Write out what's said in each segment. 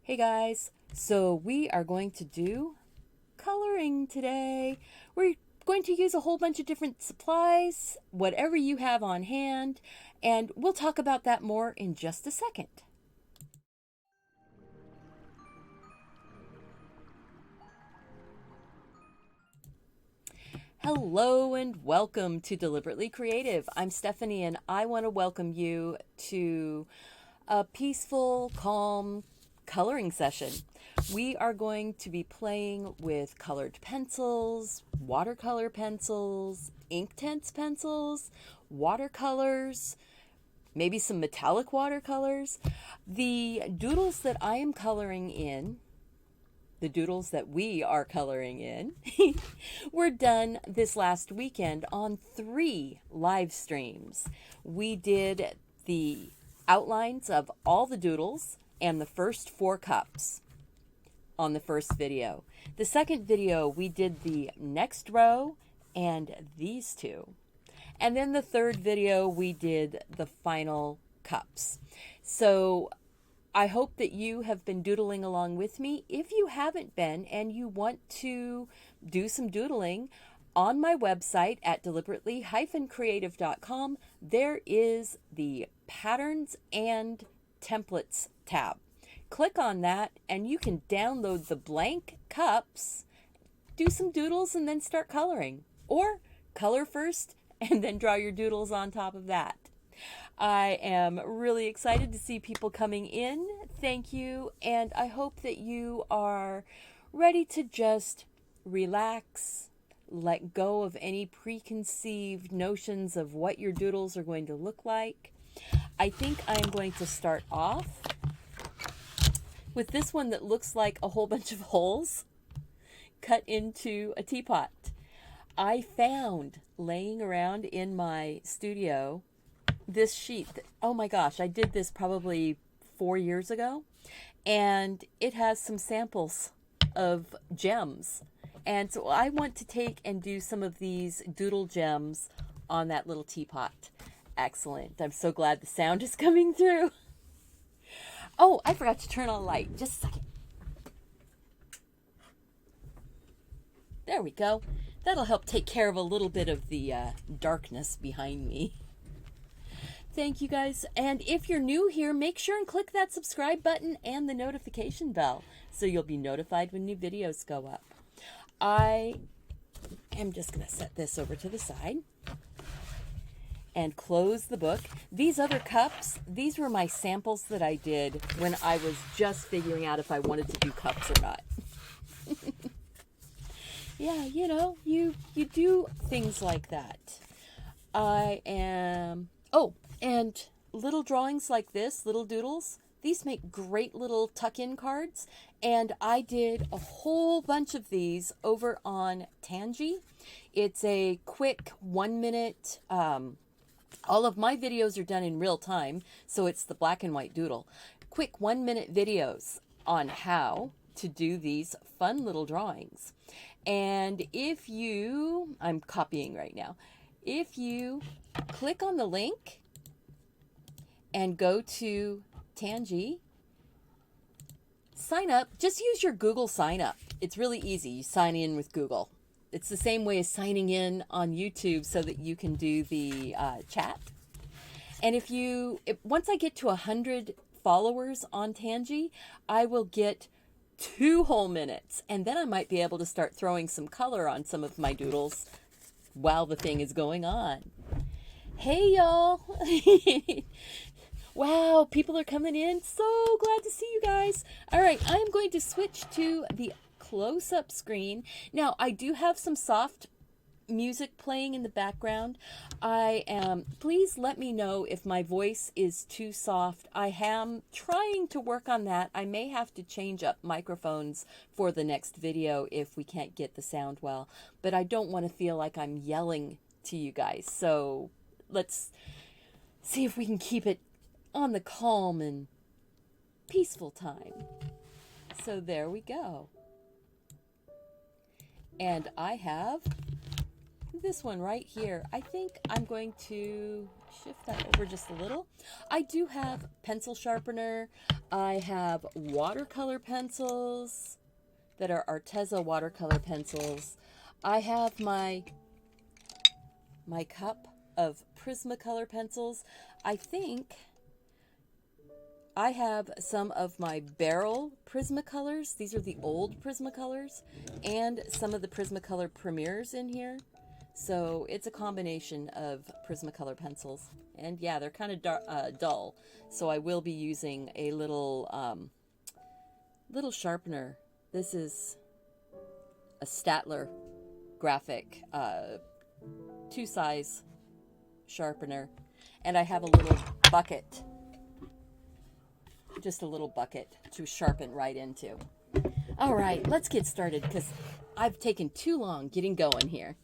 Hey guys, so we are going to do coloring today. We're going to use a whole bunch of different supplies, whatever you have on hand, and we'll talk about that more in just a second. Hello and welcome to Deliberately Creative. I'm Stephanie and I want to welcome you to a peaceful, calm coloring session. We are going to be playing with colored pencils, watercolor pencils, Inktense pencils, watercolors, maybe some metallic watercolors. The doodles that I am coloring in, the doodles that we are coloring in, were done this last weekend on 3 live streams. We did the outlines of all the doodles and the first 4 cups on the first video. The second video, we did the next row and these 2. And then the third video, we did the final cups. So I hope that you have been doodling along with me. If you haven't been and you want to do some doodling, on my website at deliberately-creative.com, there is the Patterns and Templates tab. Click on that and you can download the blank cups, do some doodles, and then start coloring. Or color first and then draw your doodles on top of that. I am really excited to see people coming in. Thank you. And I hope that you are ready to just relax, let go of any preconceived notions of what your doodles are going to look like. I think I'm going to start off with this one that looks like a whole bunch of holes cut into a teapot. I found laying around in my studio this sheet. Oh my gosh, I did this probably 4 years ago, and it has some samples of gems. And so I want to take and do some of these doodle gems on that little teapot. Excellent. I'm so glad the sound is coming through. Oh, I forgot to turn on a light. Just a second. There we go. That'll help take care of a little bit of the darkness behind me. Thank you guys. And if you're new here, make sure and click that subscribe button and the notification bell so you'll be notified when new videos go up. I am just going to set this over to the side and close the book. These other cups, these were my samples that I did when I was just figuring out if I wanted to do cups or not. Yeah, you know, you do things like that. Oh, and little drawings like this, little doodles, these make great little tuck-in cards. And I did a whole bunch of these over on Tangy. It's a quick 1-minute, all of my videos are done in real time, so it's the black and white doodle. Quick 1-minute videos on how to do these fun little drawings. And if you, I'm copying right now, if you click on the link and go to Tangy, sign up, just use your Google sign up. It's really easy. You sign in with Google. It's the same way as signing in on YouTube so that you can do the chat. And once I get to 100 followers on Tangy, I will get 2 whole minutes, and then I might be able to start throwing some color on some of my doodles while the thing is going on. Hey y'all. Wow, people are coming in. So glad to see you guys. All right, I'm going to switch to the close-up screen. Now, I do have some soft music playing in the background. Please let me know if my voice is too soft. I am trying to work on that. I may have to change up microphones for the next video if we can't get the sound well, but I don't want to feel like I'm yelling to you guys. So let's see if we can keep it on the calm and peaceful time. So there we go. And I have this one right here, I think I'm going to shift that over just a little. I do have pencil sharpener. I have watercolor pencils that are Arteza watercolor pencils. I have my cup of Prismacolor pencils. I think I have some of my barrel Prismacolors. These are the old Prismacolors, and some of the Prismacolor Premiers in here. So it's a combination of Prismacolor pencils. And yeah, they're kind of dull. So I will be using a little sharpener. This is a Statler graphic 2-size sharpener. And I have a little bucket. Just a little bucket to sharpen right into. All right, let's get started because I've taken too long getting going here.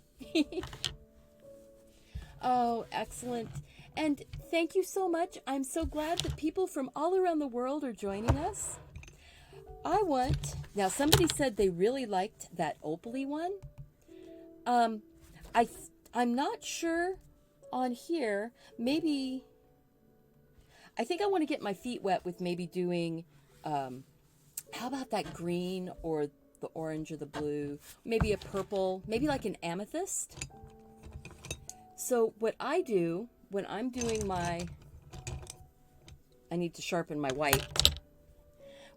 Oh, excellent. And thank you so much. I'm so glad that people from all around the world are joining us. Now somebody said they really liked that opaly one. I'm not sure on here. Maybe, I think I want to get my feet wet with maybe doing, how about that green or the orange or the blue, maybe a purple, maybe like an amethyst. So what I do when I'm doing I need to sharpen my white.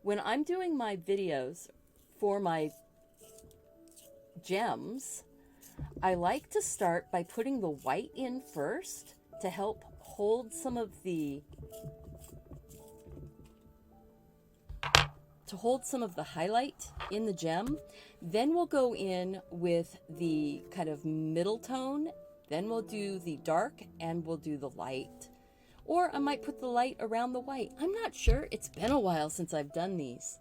When I'm doing my videos for my gems, I like to start by putting the white in first to help hold some of the highlight in the gem. Then we'll go in with the kind of middle tone. Then we'll do the dark and we'll do the light. Or I might put the light around the white. I'm not sure. It's been a while since I've done these.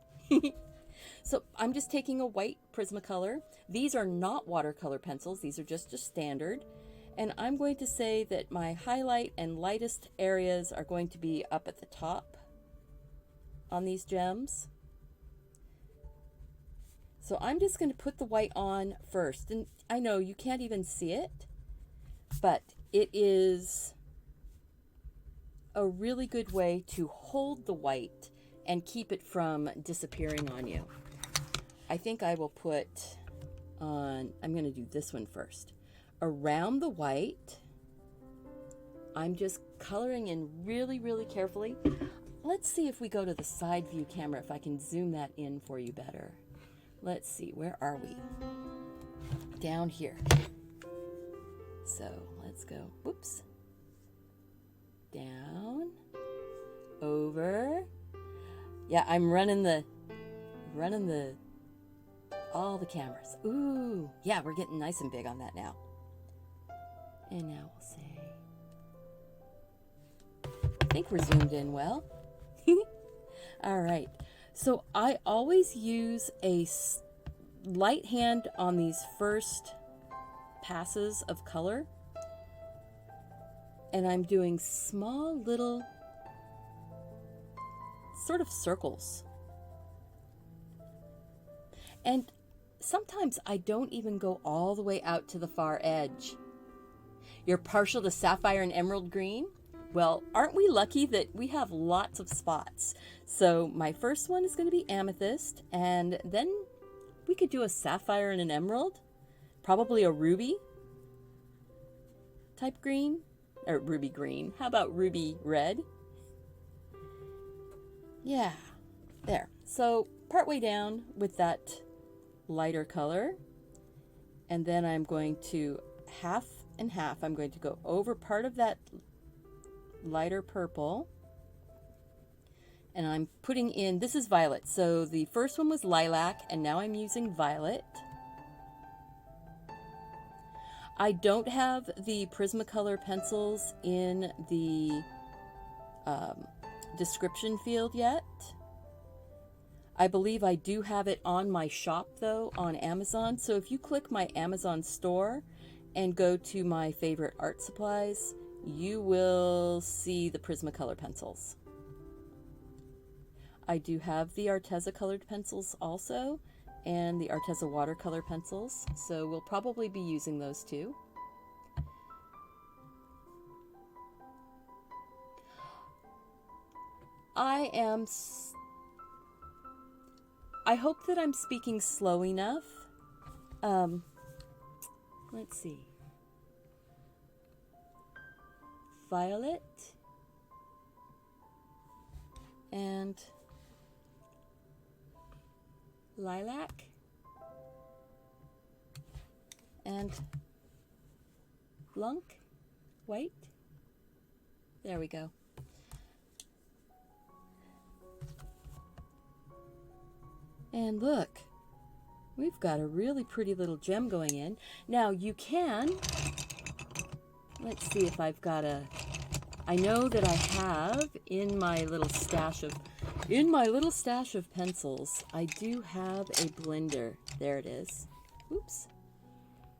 So I'm just taking a white Prismacolor. These are not watercolor pencils. These are just a standard. And I'm going to say that my highlight and lightest areas are going to be up at the top on these gems. So I'm just going to put the white on first. And I know you can't even see it, but it is a really good way to hold the white and keep it from disappearing on you. I think I will put on, I'm going to do this one first. Around the white, I'm just coloring in really, really carefully. Let's see if we go to the side view camera, if I can zoom that in for you better. Let's see, where are we? Down here. So let's go, whoops. Down, over. Yeah, I'm running all the cameras. Ooh, yeah, we're getting nice and big on that now. And now we'll say, I think we're zoomed in well. All right, so I always use a light hand on these first passes of color. And I'm doing small little sort of circles. And sometimes I don't even go all the way out to the far edge. You're partial to sapphire and emerald green? Well, aren't we lucky that we have lots of spots? So my first one is going to be amethyst, and then we could do a sapphire and an emerald, probably a ruby type green. Or ruby green. How about ruby red? Yeah, there. So partway down with that lighter color. And then I'm going to half and half. I'm going to go over part of that lighter purple. And I'm putting in, this is violet. So the first one was lilac, and now I'm using violet. I don't have the Prismacolor pencils in the description field yet. I believe I do have it on my shop though on Amazon. So if you click my Amazon store and go to my favorite art supplies, you will see the Prismacolor pencils. I do have the Arteza colored pencils also, and the Arteza watercolor pencils, so we'll probably be using those too. I hope that I'm speaking slow enough. Let's see. Violet and lilac and blanc, white. There we go. And look, we've got a really pretty little gem going in. Now you can, let's see if I've got I know that I have in my little stash of pencils, I do have a blender. There it is. Oops.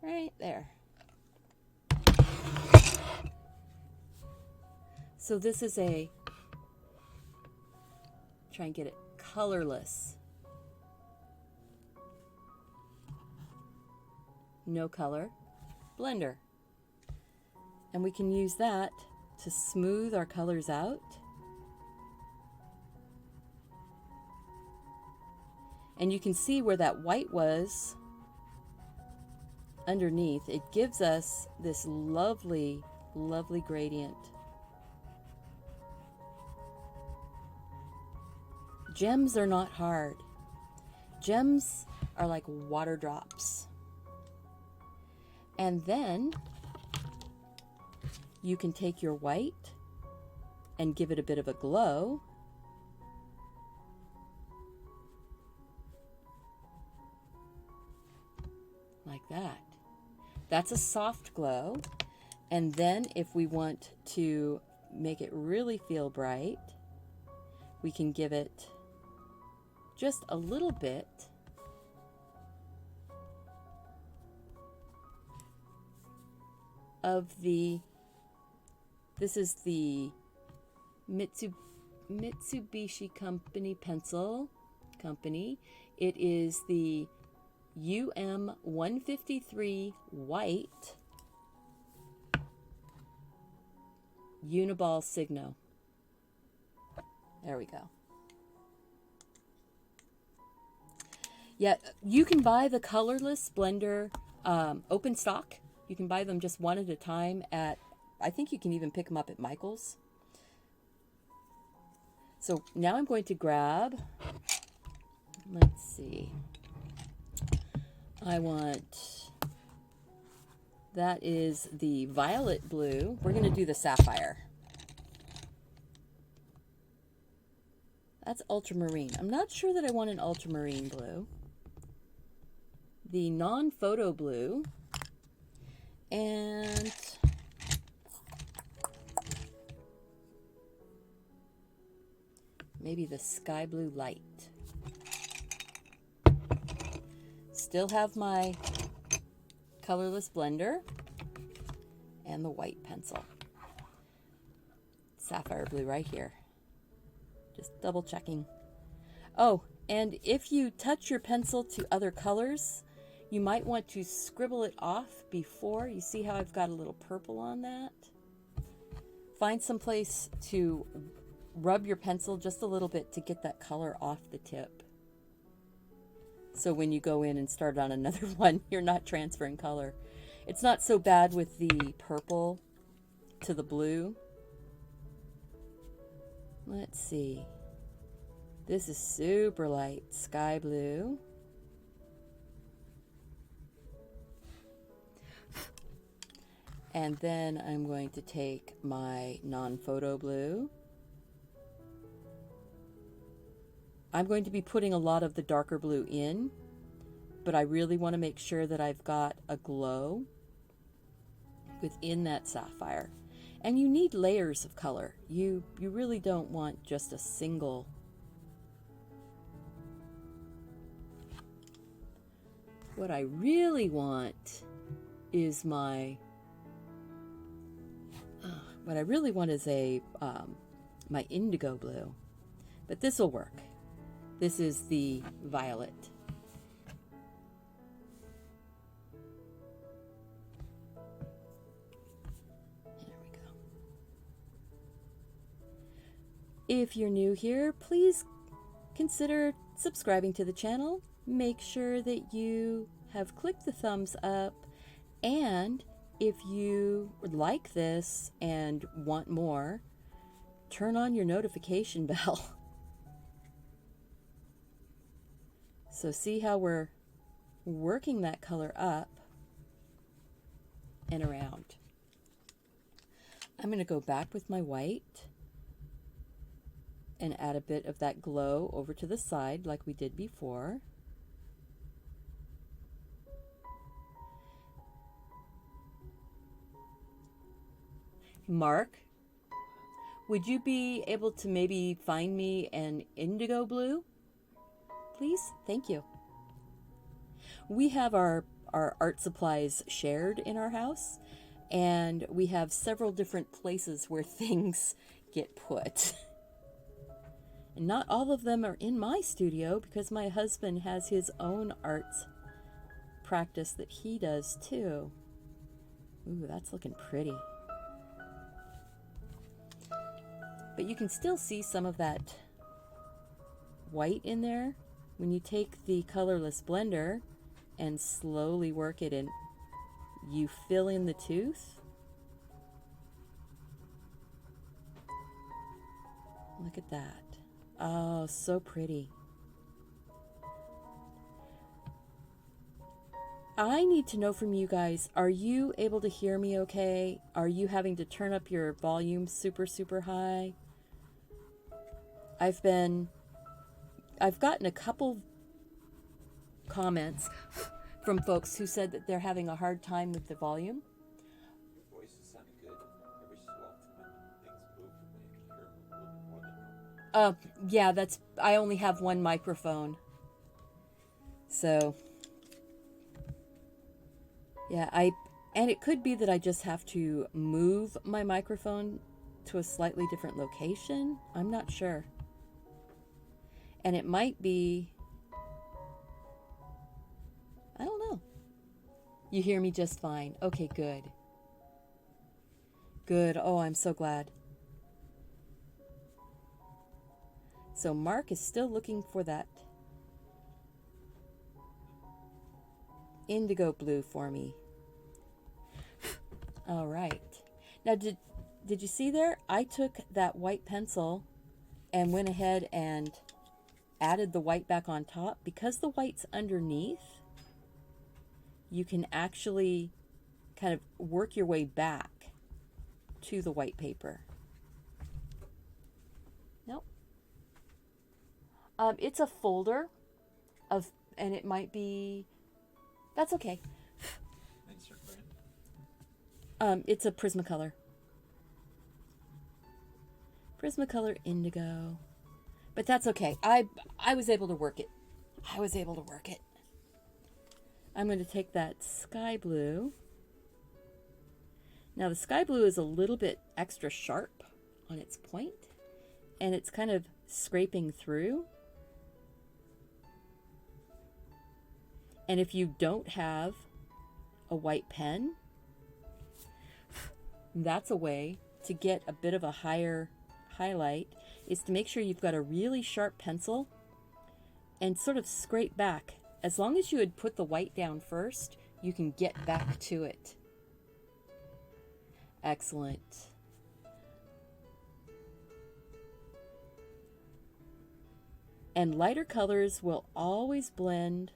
Right there. So this is try and get it colorless. No color blender. And we can use that to smooth our colors out. And you can see where that white was underneath. It gives us this lovely, lovely gradient. Gems are not hard. Gems are like water drops. And then you can take your white and give it a bit of a glow. Like that. That's a soft glow. And then if we want to make it really feel bright, we can give it just a little bit of this is the Mitsubishi Pencil Company. It is the UM153 white Uniball Signo. There we go. Yeah, you can buy the colorless blender open stock. You can buy them just one at a time at, I think you can even pick them up at Michael's. So now I'm going to grab, let's see, that is the violet blue. We're going to do the sapphire. That's ultramarine. I'm not sure that I want an ultramarine blue. The non-photo blue. And maybe the sky blue light. Still have my colorless blender and the white pencil. Sapphire blue right here. Just double checking. Oh, and if you touch your pencil to other colors, you might want to scribble it off before. You see how I've got a little purple on that? Find some place to rub your pencil just a little bit to get that color off the tip. So when you go in and start on another one, you're not transferring color. It's not so bad with the purple to the blue. Let's see. This is super light sky blue. And then I'm going to take my non-photo blue. I'm going to be putting a lot of the darker blue in, but I really want to make sure that I've got a glow within that sapphire. And you need layers of color. You really don't want just a single. What I really want is my my indigo blue, but this will work. This is the violet. There we go. If you're new here, please consider subscribing to the channel. Make sure that you have clicked the thumbs up, and if you like this and want more, turn on your notification bell. So see how we're working that color up and around. I'm going to go back with my white and add a bit of that glow over to the side like we did before. Mark, would you be able to maybe find me an indigo blue? Please? Thank you. We have our art supplies shared in our house, and we have several different places where things get put. And not all of them are in my studio because my husband has his own arts practice that he does too. Ooh, that's looking pretty. But you can still see some of that white in there when you take the colorless blender and slowly work it in. You fill in the tooth. Look at that. Oh, so pretty. I need to know from you guys, are you able to hear me okay? Are you having to turn up your volume super, super high? I've gotten a couple comments from folks who said that they're having a hard time with the volume. Your voice is sounding good. Every so often things move and you can hear them a little bit more than normal. Yeah, I only have one microphone. So, yeah, and it could be that I just have to move my microphone to a slightly different location. I'm not sure. And it might be, I don't know. You hear me just fine. Okay, good. Good. Oh, I'm so glad. So Mark is still looking for that indigo blue for me. All right. Now, did you see there? I took that white pencil and went ahead and added the white back on top. Because the white's underneath, you can actually kind of work your way back to the white paper. Nope. It's a folder of, and it might be, that's okay. Insert brand. It's a Prismacolor. Prismacolor Indigo. But that's okay. I was able to work it. I'm going to take that sky blue. Now the sky blue is a little bit extra sharp on its point, and it's kind of scraping through. And if you don't have a white pen, that's a way to get a bit of a higher highlight, is to make sure you've got a really sharp pencil and sort of scrape back. As long as you had put the white down first, you can get back to it. Excellent. And lighter colors will always blend,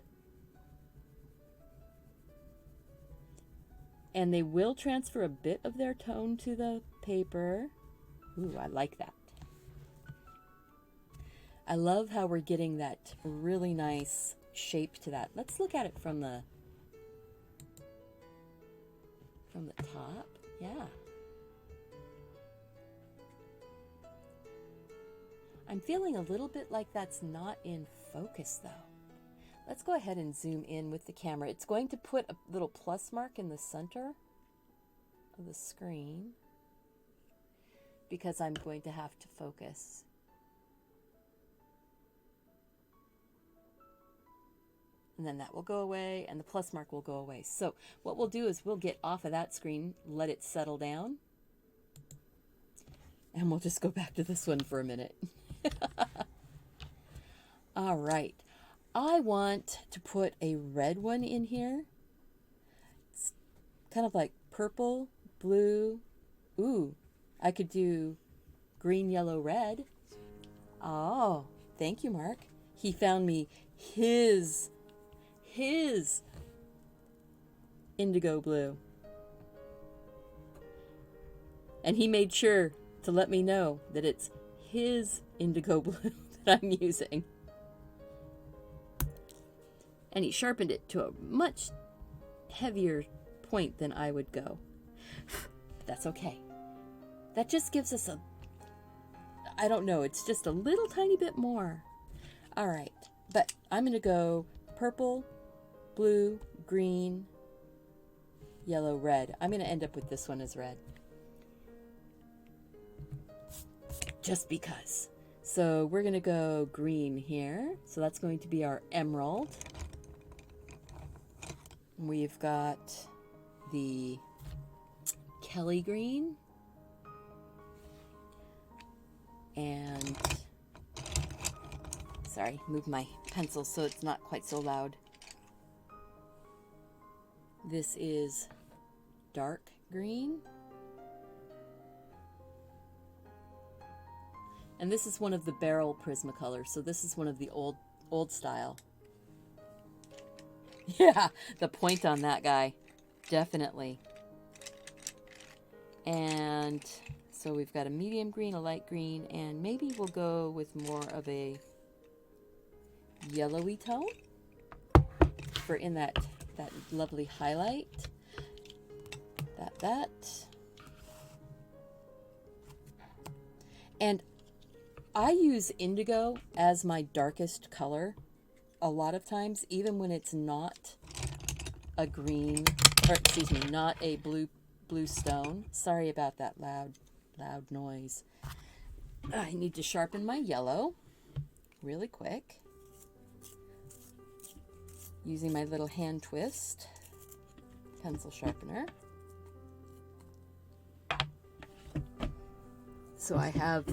and they will transfer a bit of their tone to the paper. Ooh, I like that. I love how we're getting that really nice shape to that. Let's look at it from the top. Yeah. I'm feeling a little bit like that's not in focus though. Let's go ahead and zoom in with the camera. It's going to put a little plus mark in the center of the screen because I'm going to have to focus. And then that will go away and the plus mark will go away. So what we'll do is we'll get off of that screen, let it settle down. And we'll just go back to this one for a minute. All right. I want to put a red one in here. It's kind of like purple, blue. Ooh, I could do green, yellow, red. Oh, thank you, Mark. He found me his indigo blue. And he made sure to let me know that it's his indigo blue that I'm using. And he sharpened it to a much heavier point than I would go. But that's okay. That just gives us a, I don't know, it's just a little tiny bit more. All right, but I'm going to go purple, blue, green, yellow, red. I'm going to end up with this one as red. Just because. So we're going to go green here. So that's going to be our emerald. We've got the Kelly green. And, sorry, move my pencil so it's not quite so loud. This is dark green. And this is one of the barrel Prismacolor, so this is one of the old style. Yeah, the point on that guy, definitely. And so we've got a medium green, a light green, and maybe we'll go with more of a yellowy tone for in that lovely highlight. That. And I use indigo as my darkest color a lot of times, even when it's not a green, or excuse me, not a blue stone. Sorry about that loud noise. I need to sharpen my yellow really quick using my little hand twist pencil sharpener. So I have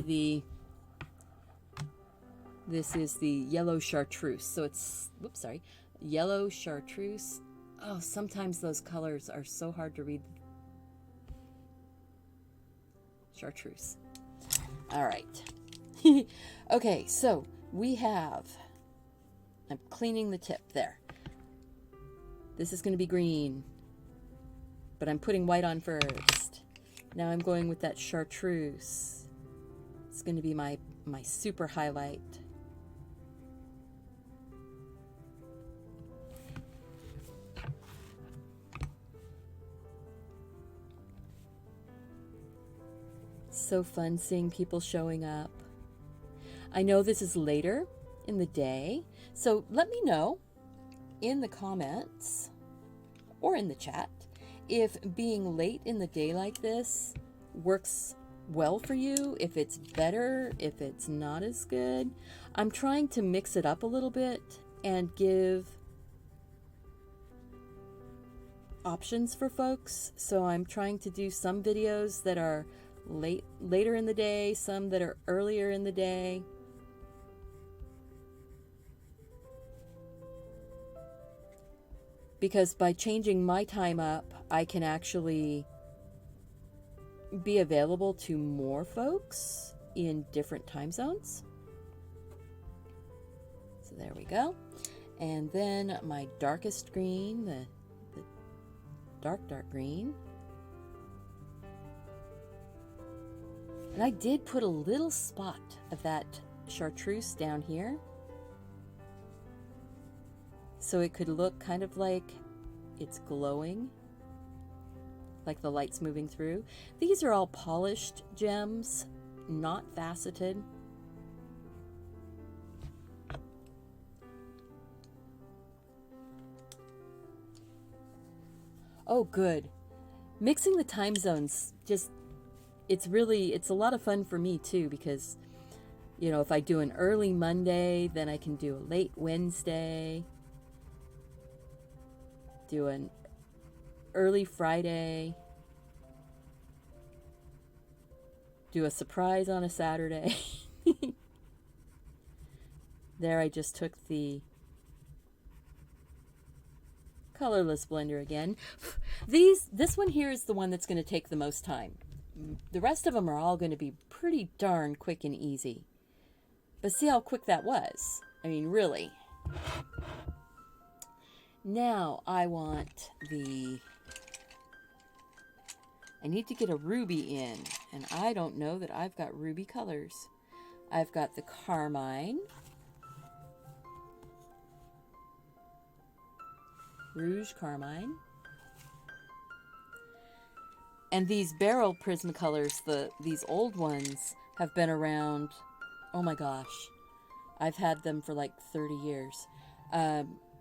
this is the yellow chartreuse. So it's, whoops, sorry, yellow chartreuse. Oh, sometimes those colors are so hard to read. Chartreuse. All right. Okay, so we have, I'm cleaning the tip there. This is going to be green, but I'm putting white on first. Now I'm going with that chartreuse. It's going to be my super highlight. So fun seeing people showing up. I know this is later in the day, so let me know in the comments or in the chat if being late in the day like this works well for you, if it's better, if it's not as good. I'm trying to mix it up a little bit and give options for folks. So I'm trying to do some videos that are later in the day, some that are earlier in the day. Because by changing my time up, I can actually be available to more folks in different time zones. So there we go. And then my darkest green, the dark green. And I did put a little spot of that chartreuse down here, so it could look kind of like it's glowing, like the light's moving through. These are all polished gems, not faceted. Oh, good. Mixing the time zones just, it's a lot of fun for me too, because, you know, if I do an early Monday, then I can do a late Wednesday, do an early Friday, do a surprise on a Saturday. There I just took the colorless blender again. This one here is the one that's going to take the most time. The rest of them are all going to be pretty darn quick and easy. But see how quick that was? I mean, really. Now I want I need to get a ruby in, and I don't know that I've got ruby colors. I've got the carmine, rouge carmine, and these barrel Prismacolors, these old ones have been around, oh my gosh, I've had them for like 30 years.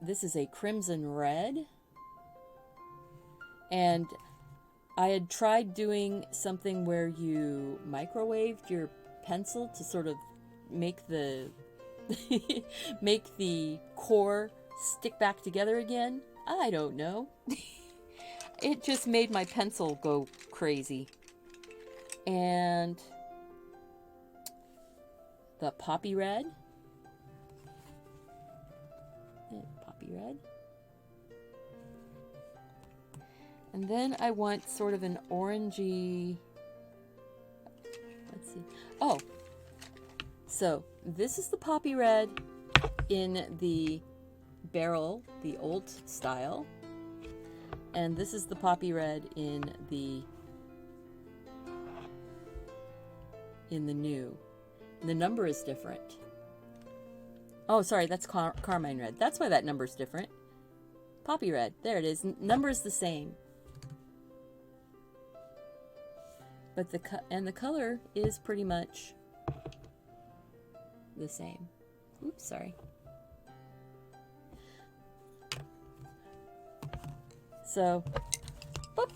This is a crimson red, and I had tried doing something where you microwaved your pencil to sort of make the make the core stick back together again. I don't know. It just made my pencil go crazy. And the poppy red. Poppy red. And then I want sort of an orangey, let's see. Oh, so this is the poppy red in the barrel, the old style. And this is the poppy red in the new. And the number is different. Oh, sorry, that's carmine red. That's why that number is different. Poppy red, there it is. Number is the same. But the color is pretty much the same. Oops, sorry. So, boop.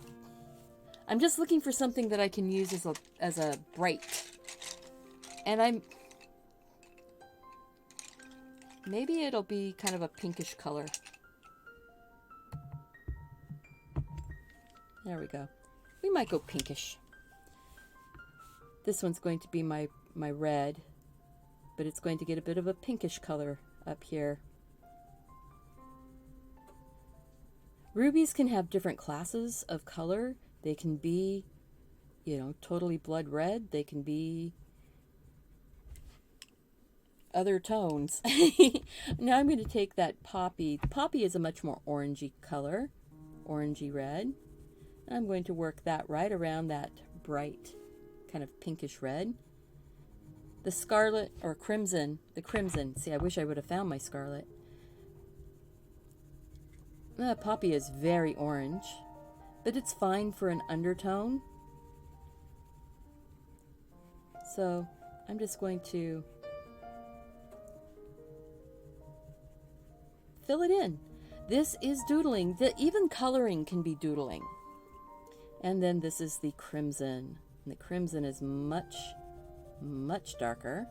I'm just looking for something that I can use as a bright. And maybe it'll be kind of a pinkish color. There we go. We might go pinkish. This one's going to be my red, but it's going to get a bit of a pinkish color up here. Rubies can have different classes of color. They can be, totally blood red. They can be other tones. Now I'm going to take that poppy. The poppy is a much more orangey color, orangey red. I'm going to work that right around that bright kind of pinkish red. The scarlet or crimson, see, I wish I would have found my scarlet. Poppy is very orange, but it's fine for an undertone. So I'm just going to fill it in. This is doodling. Even coloring can be doodling. And then this is the crimson. And the crimson is much, much darker.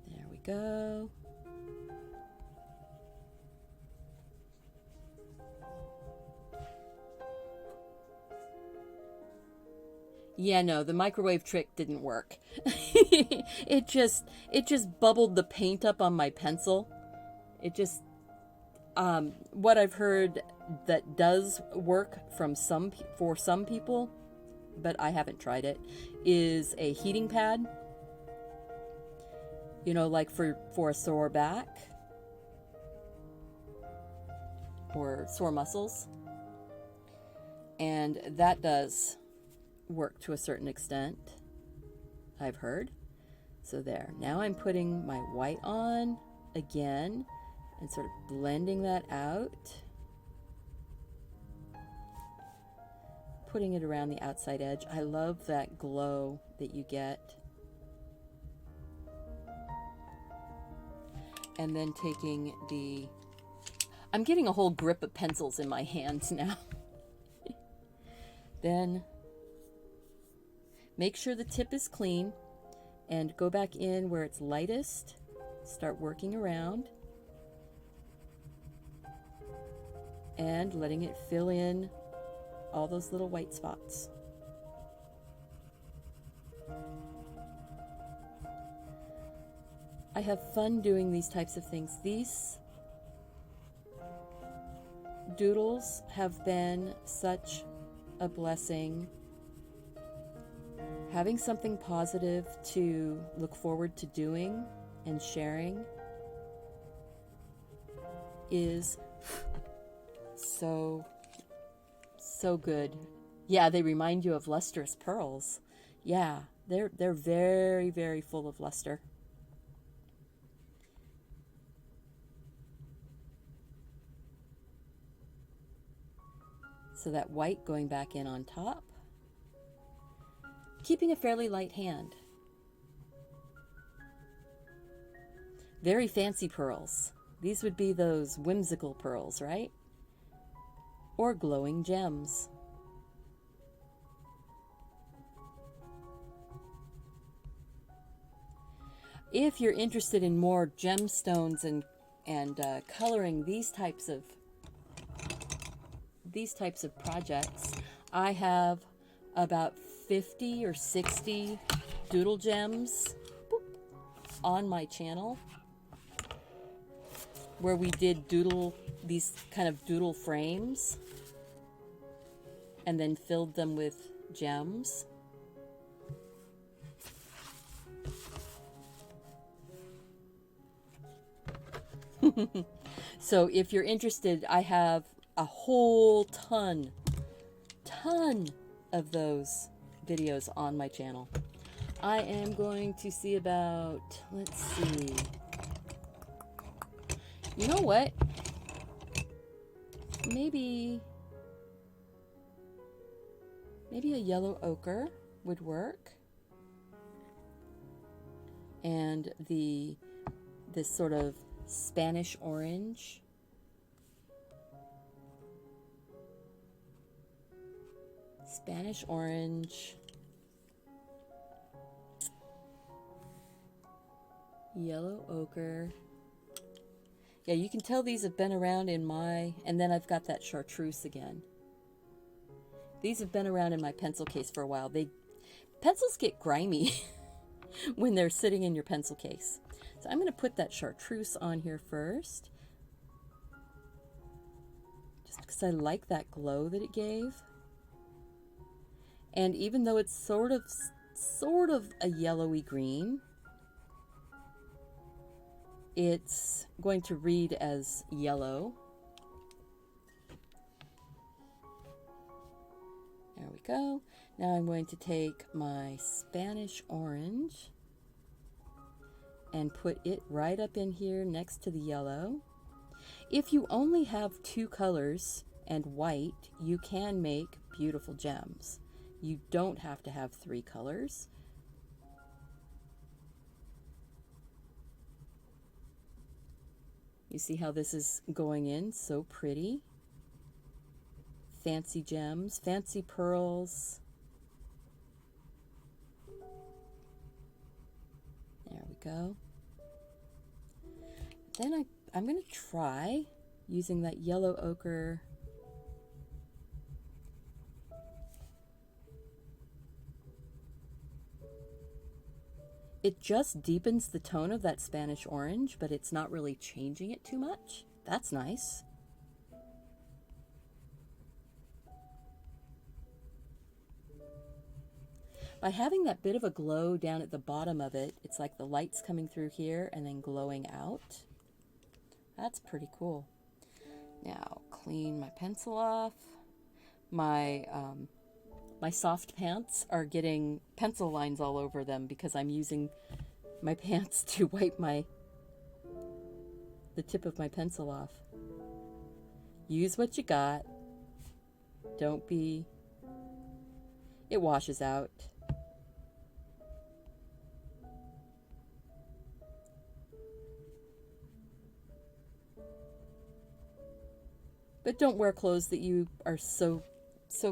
There we go. Yeah, no, the microwave trick didn't work. It just bubbled the paint up on my pencil. It just what I've heard that does work for some people, but I haven't tried it, is a heating pad. Like for a sore back or sore muscles. And that does work to a certain extent, I've heard. So there. Now I'm putting my white on again and sort of blending that out. Putting it around the outside edge. I love that glow that you get. And then taking I'm getting a whole grip of pencils in my hands now. Then make sure the tip is clean and go back in where it's lightest. Start working around and letting it fill in all those little white spots. I have fun doing these types of things. These doodles have been such a blessing. Having something positive to look forward to doing and sharing is so good. Yeah, they remind you of lustrous pearls. Yeah, they're very, very full of luster. So that white going back in on top. Keeping a fairly light hand. Very fancy pearls. These would be those whimsical pearls, right? Or glowing gems. If you're interested in more gemstones and coloring these types of projects, I have about 50 or 60 doodle gems on my channel where we did these kind of doodle frames and then filled them with gems. So if you're interested, I have a whole ton of those videos on my channel. I am going to see about, let's see. You know what? Maybe a yellow ochre would work. And this sort of Spanish orange. Spanish orange. Yellow ochre. Yeah, you can tell these have been around in my... And then I've got that chartreuse again. These have been around in my pencil case for a while. Pencils get grimy when they're sitting in your pencil case. So I'm going to put that chartreuse on here first. Just because I like that glow that it gave. And even though it's sort of a yellowy green, it's going to read as yellow. There we go. Now I'm going to take my Spanish orange and put it right up in here next to the yellow. If you only have 2 colors and white, you can make beautiful gems. You don't have to have 3 colors. You see how this is going in? So pretty. Fancy gems, fancy pearls. There we go. Then I'm going to try using that yellow ochre. It just deepens the tone of that Spanish orange, but it's not really changing it too much. That's nice. By having that bit of a glow down at the bottom of it, it's like the light's coming through here and then glowing out. That's pretty cool. Now, clean my pencil off. My soft pants are getting pencil lines all over them because I'm using my pants to wipe the tip of my pencil off. Use what you got. Don't be... It washes out. But don't wear clothes that you are so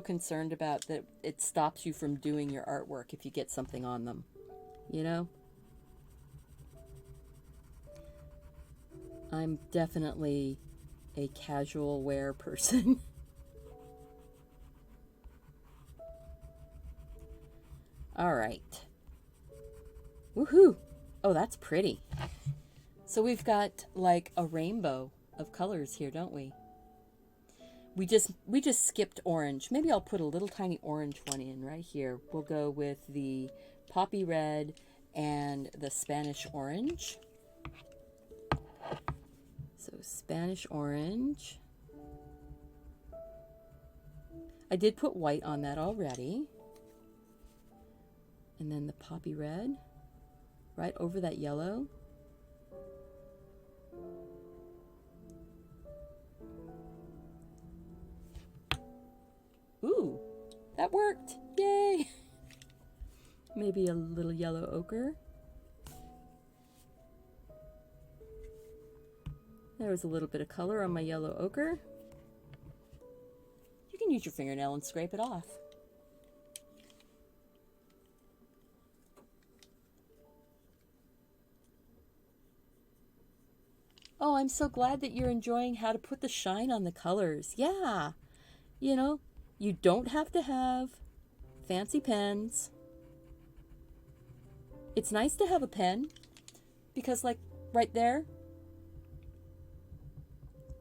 concerned about that it stops you from doing your artwork if you get something on them. You know? I'm definitely a casual wear person. All right. Woohoo! Oh, that's pretty. So we've got like a rainbow of colors here, don't we? We just skipped orange. Maybe I'll put a little tiny orange one in right here. We'll go with the poppy red and the Spanish orange. So Spanish orange. I did put white on that already. And then the poppy red right over that yellow. Ooh, that worked. Yay! Maybe a little yellow ochre. There was a little bit of color on my yellow ochre. You can use your fingernail and scrape it off. Oh, I'm so glad that you're enjoying how to put the shine on the colors. Yeah, you know, you don't have to have fancy pens. It's nice to have a pen because, like, right there,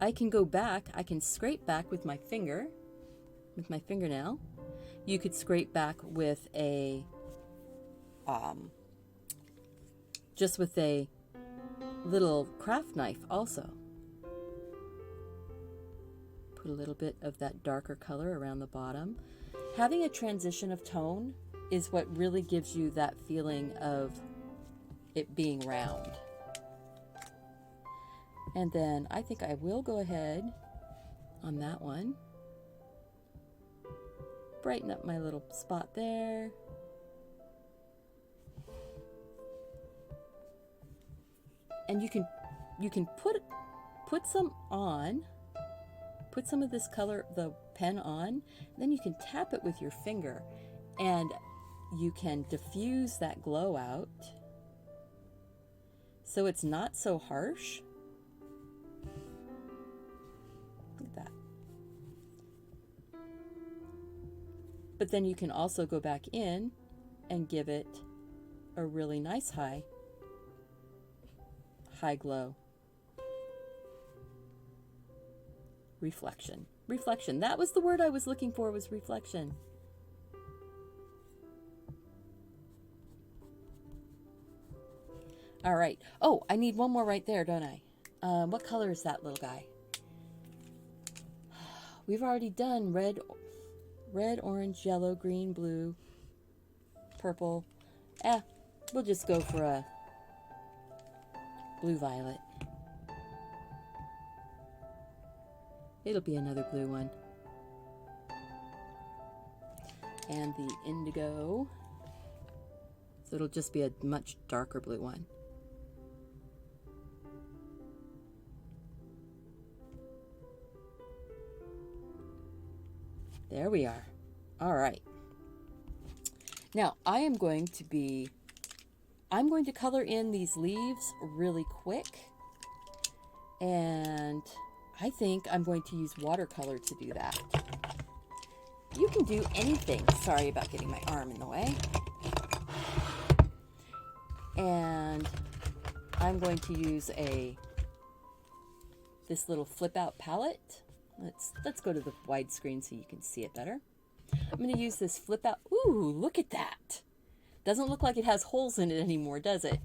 I can go back, I can scrape back with my finger, with my fingernail. You could scrape back with a, just with a little craft knife also. Put a little bit of that darker color around the bottom. Having a transition of tone is what really gives you that feeling of it being round. And then I think I will go ahead on that one. Brighten up my little spot there. And you can put some on. Put some of this color, the pen on, then you can tap it with your finger and you can diffuse that glow out so it's not so harsh. Look at that. But then you can also go back in and give it a really nice high glow. Reflection. Reflection. That was the word I was looking for, was reflection. All right. Oh, I need one more right there, don't I? What color is that little guy? We've already done red, orange, yellow, green, blue, purple. We'll just go for a blue violet. It'll be another blue one. And the indigo. So it'll just be a much darker blue one. There we are. All right. Now I'm going to color in these leaves really quick. And I think I'm going to use watercolor to do that. You can do anything. Sorry about getting my arm in the way. And I'm going to use this little flip out palette. Let's go to the widescreen so you can see it better. I'm going to use this flip out. Ooh, look at that. Doesn't look like it has holes in it anymore, does it?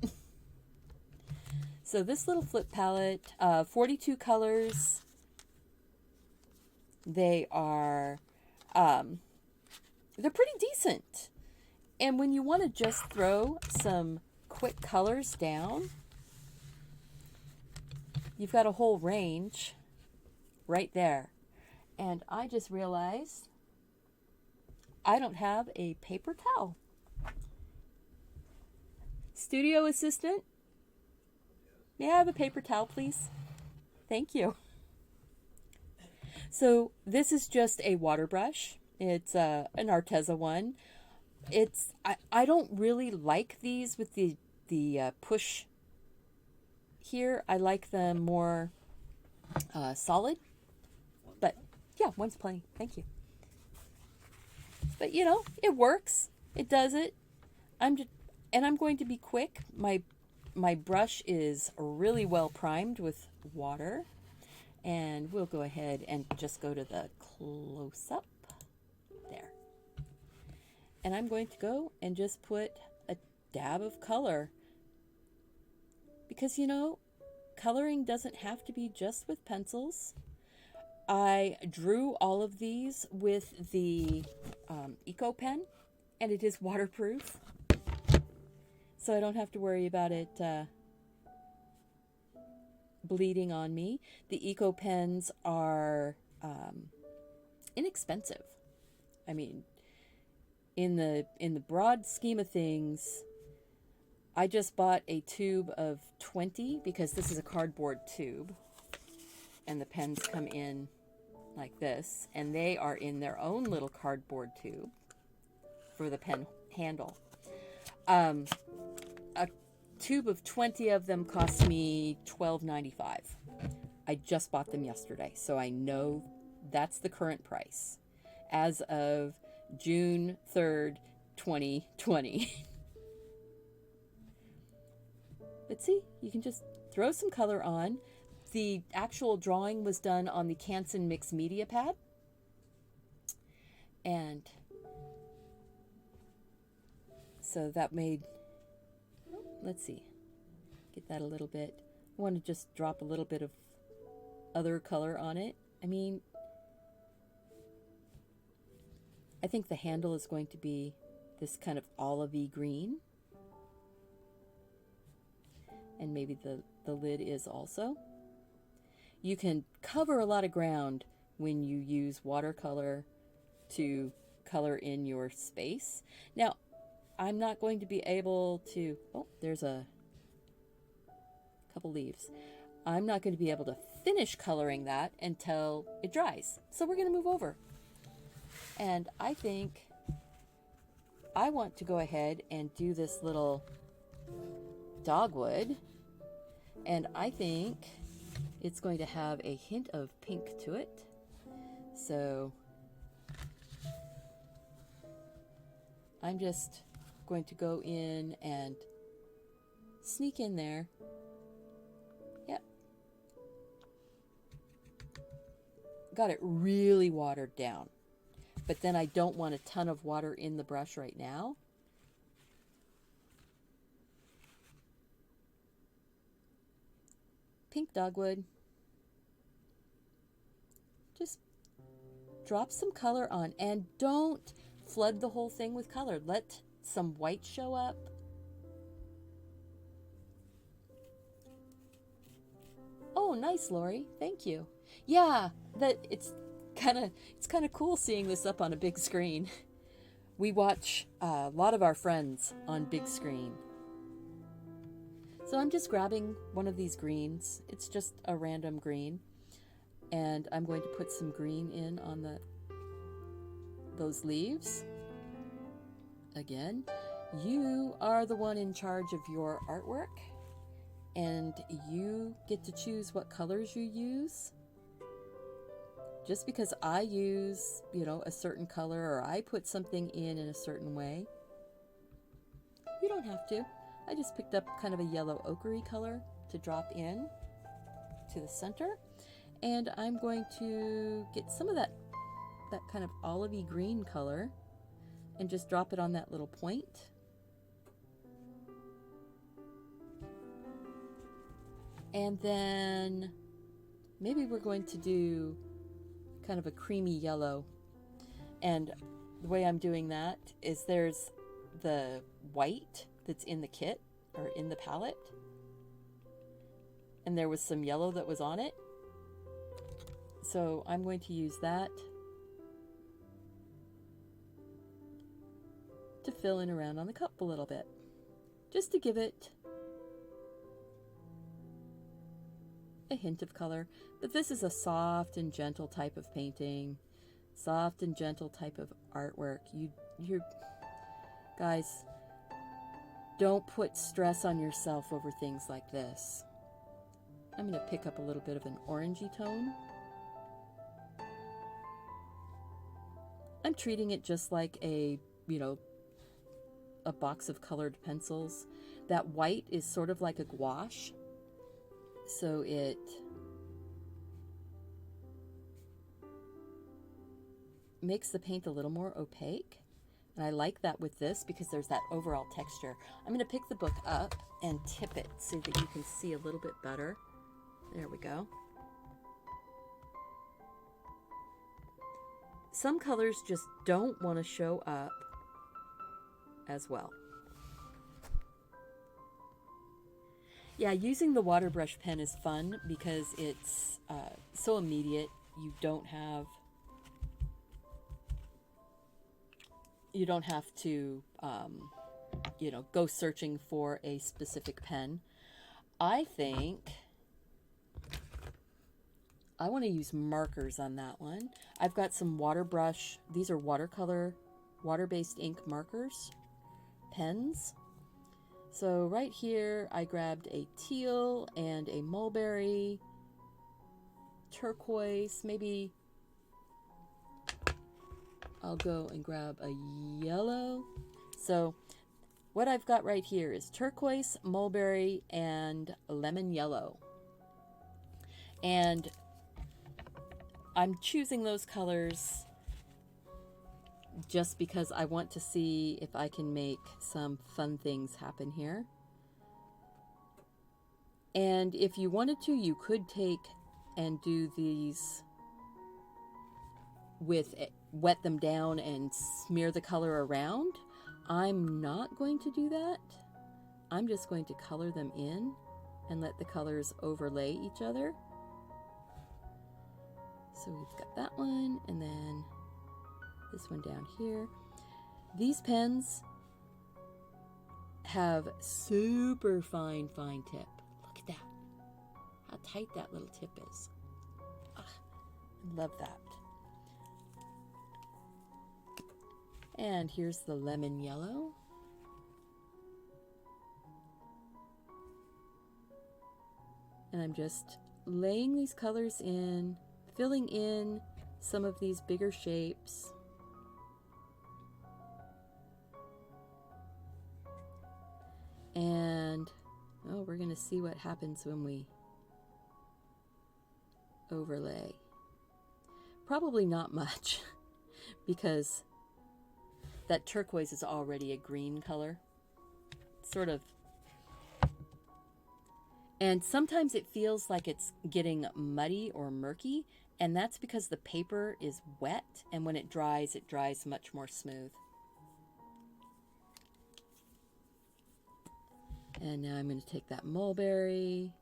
So this little flip palette, 42 colors. They are, they're pretty decent. And when you want to just throw some quick colors down, you've got a whole range right there. And I just realized I don't have a paper towel. Studio assistant? May I have a paper towel, please? Thank you. So this is just a water brush. It's an Arteza one. I don't really like these with the push here. I like them more solid. But yeah, one's plenty. Thank you. But you know, it works. It does it. I'm going to be quick. My brush is really well primed with water, and we'll go ahead and just go to the close-up there. And I'm going to go and just put a dab of color, because coloring doesn't have to be just with pencils. I drew all of these with the Eco Pen, and it is waterproof, so I don't have to worry about it bleeding on me. The Eco Pens are inexpensive. I mean, in the broad scheme of things, I just bought a tube of 20 because this is a cardboard tube, and the pens come in like this, and they are in their own little cardboard tube for the pen handle. A tube of 20 of them cost me $12.95. I just bought them yesterday, so I know that's the current price as of June 3rd, 2020. But see, you can just throw some color on. The actual drawing was done on the Canson Mix Media Pad. And so that made, let's see, get that a little bit. I want to just drop a little bit of other color on it. I mean, I think the handle is going to be this kind of olivey green. And maybe the lid is also. You can cover a lot of ground when you use watercolor to color in your space. Now, I'm not going to be able to, oh, there's a couple leaves. I'm not going to be able to finish coloring that until it dries. So we're going to move over. And I think I want to go ahead and do this little dogwood. And I think it's going to have a hint of pink to it. So I'm just going to go in and sneak in there. Yep. Got it really watered down. But then I don't want a ton of water in the brush right now. Pink dogwood. Just drop some color on, and don't flood the whole thing with color. Let some white show up. Oh, nice, Lori. Thank you. Yeah, it's kind of cool seeing this up on a big screen. We watch a lot of our friends on big screen. So I'm just grabbing one of these greens. It's just a random green. And I'm going to put some green in on those leaves. Again, you are the one in charge of your artwork, and you get to choose what colors you use. Just because I use, a certain color, or I put something in a certain way, you don't have to. I just picked up kind of a yellow ochre color to drop in to the center. And I'm going to get some of that kind of olivey green color and just drop it on that little point. And then maybe we're going to do kind of a creamy yellow. And the way I'm doing that is there's the white that's in the kit or in the palette, and there was some yellow that was on it, so I'm going to use that to fill in around on the cup a little bit, just to give it a hint of color. But this is a soft and gentle type of painting, soft and gentle type of artwork. You guys, don't put stress on yourself over things like this. I'm going to pick up a little bit of an orangey tone. I'm treating it just like a, a box of colored pencils. That white is sort of like a gouache, so it makes the paint a little more opaque. And I like that with this because there's that overall texture. I'm going to pick the book up and tip it so that you can see a little bit better. There we go. Some colors just don't want to show up as well. Yeah, using the water brush pen is fun because it's so immediate. You don't have to, you know, go searching for a specific pen. I think I want to use markers on that one. I've got some water brush. These are watercolor, water-based ink markers, pens. So right here, I grabbed a teal and a mulberry, turquoise, maybe I'll go and grab a yellow. So what I've got right here is turquoise, mulberry, and lemon yellow. And I'm choosing those colors just because I want to see if I can make some fun things happen here. And if you wanted to, you could take and do these with it, wet them down and smear the color around. I'm not going to do that. I'm just going to color them in and let the colors overlay each other. So we've got that one, and then this one down here. These pens have super fine tip. Look at that. How tight that little tip is. Ah, I love that. And here's the lemon yellow. And I'm just laying these colors in, filling in some of these bigger shapes. And, oh, we're going to see what happens when we overlay. Probably not much, because that turquoise is already a green color. Sort of. And sometimes it feels like it's getting muddy or murky, and that's because the paper is wet, and when it dries much more smooth. And now I'm going to take that mulberry.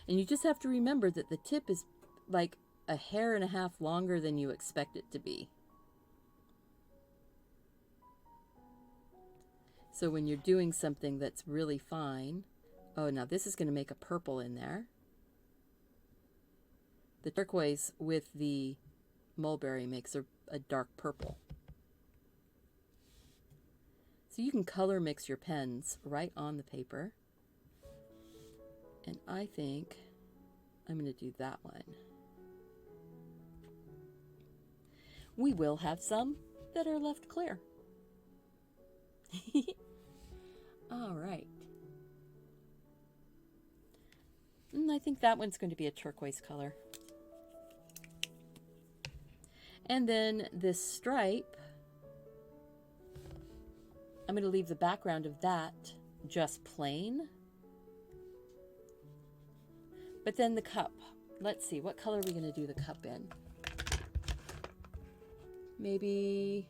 And you just have to remember that the tip is like a hair and a half longer than you expect it to be. So when you're doing something that's really fine, oh, now this is going to make a purple in there. The turquoise with the mulberry makes a dark purple. So you can color mix your pens right on the paper. And I think I'm going to do that one. We will have some that are left clear. All right. And I think that one's going to be a turquoise color. And then this stripe, I'm going to leave the background of that just plain. But then the cup. Let's see, what color are we going to do the cup in? Maybe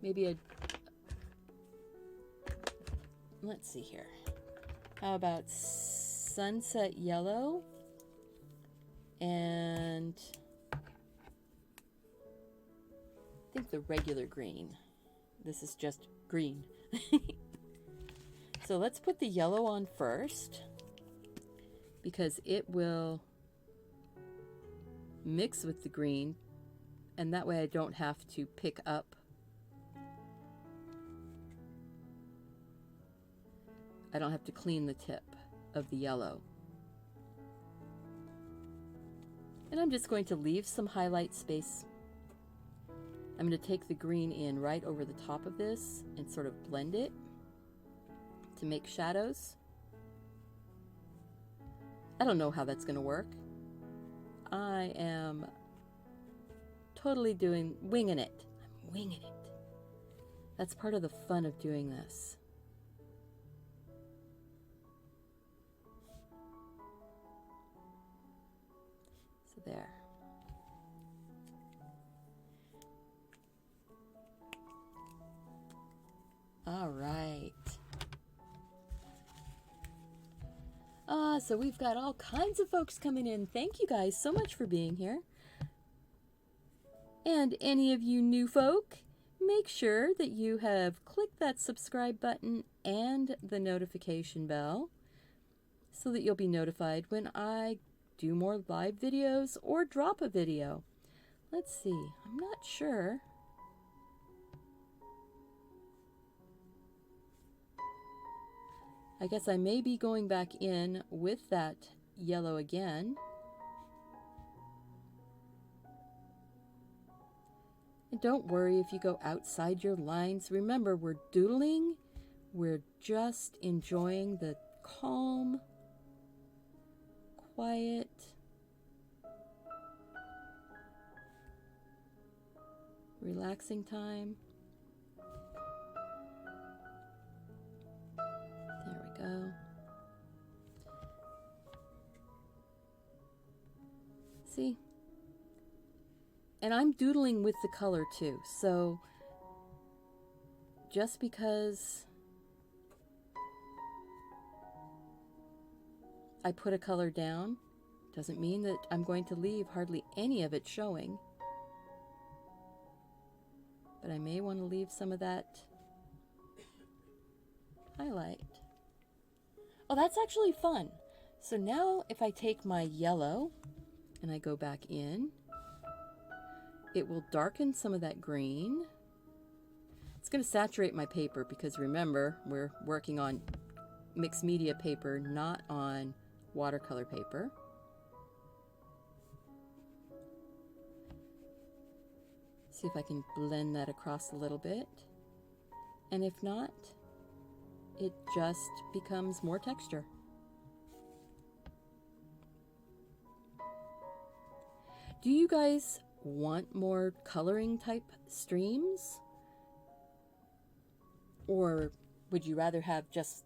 a, let's see here. How about sunset yellow and I think the regular green. This is just green. So let's put the yellow on first because it will mix with the green, and that way I don't have to pick up. I don't have to clean the tip of the yellow. And I'm just going to leave some highlight space. I'm going to take the green in right over the top of this and sort of blend it to make shadows. I don't know how that's going to work. I am totally winging it. I'm winging it. That's part of the fun of doing this. So there. All right. So we've got all kinds of folks coming in. Thank you guys so much for being here. And any of you new folk, make sure that you have clicked that subscribe button and the notification bell so that you'll be notified when I do more live videos or drop a video. Let's see, I'm not sure. I guess I may be going back in with that yellow again. And don't worry if you go outside your lines. Remember, we're doodling. We're just enjoying the calm, quiet, relaxing time. There we go. See? And I'm doodling with the color too, so just because I put a color down doesn't mean that I'm going to leave hardly any of it showing. But I may want to leave some of that highlight. Oh, that's actually fun. So now if I take my yellow and I go back in, it will darken some of that green. It's going to saturate my paper because remember, we're working on mixed media paper, not on watercolor paper. See if I can blend that across a little bit. And if not, it just becomes more texture. Do you guys want more coloring type streams? Or would you rather have just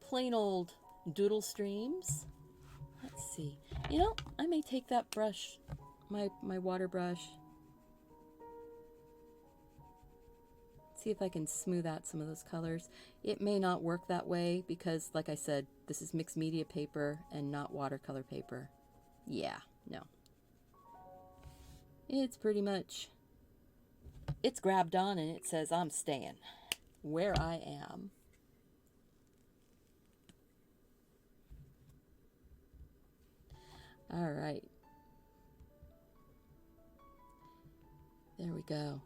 plain old doodle streams? Let's see. You know, I may take that brush, my water brush. See if I can smooth out some of those colors. It may not work that way because, like I said, this is mixed media paper and not watercolor paper. Yeah, no. It's pretty much, it's grabbed on and it says I'm staying where I am. All right. There we go.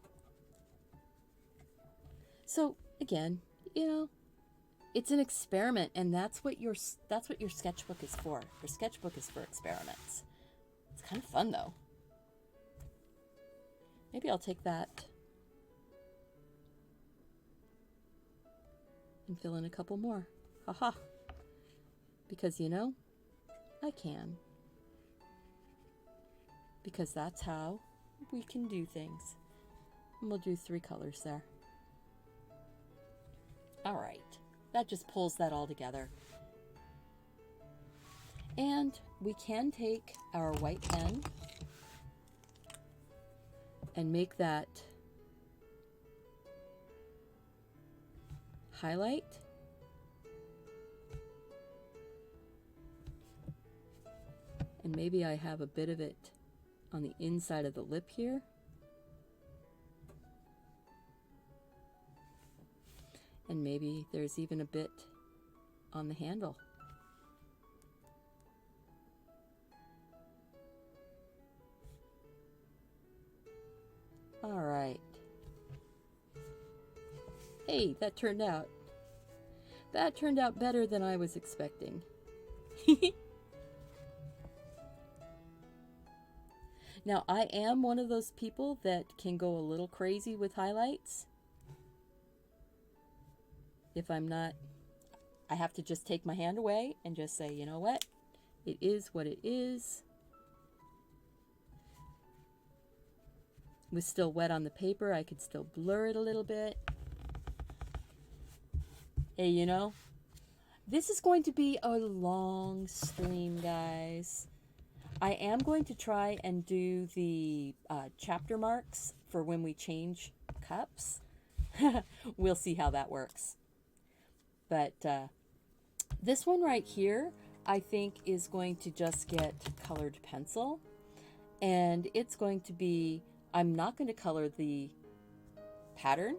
So again, you know, it's an experiment, and that's what your sketchbook is for. Your sketchbook is for experiments. It's kind of fun though. Maybe I'll take that and fill in a couple more. Haha. Because you know, I can. Because that's how we can do things. And we'll do 3 colors there. All right, that just pulls that all together. And we can take our white pen and make that highlight. And maybe I have a bit of it on the inside of the lip here. And maybe there's even a bit on the handle. All right. Hey, that turned out better than I was expecting. Now, I am one of those people that can go a little crazy with highlights. If I'm not, I have to just take my hand away and just say, you know what? It is what it is. It was still wet on the paper. I could still blur it a little bit. Hey, you know, this is going to be a long stream, guys. I am going to try and do the chapter marks for when we change cups. We'll see how that works. But this one right here, I think is going to just get colored pencil. And it's going to be, I'm not going to color the pattern,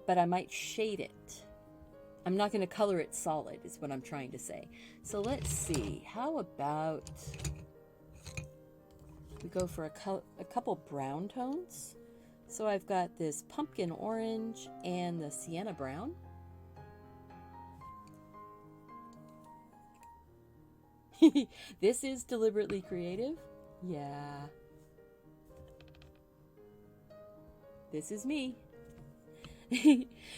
but I might shade it. I'm not going to color it solid is what I'm trying to say. So let's see. How about we go for a couple brown tones? So I've got this pumpkin orange and the sienna brown. This is deliberately creative. Yeah. This is me.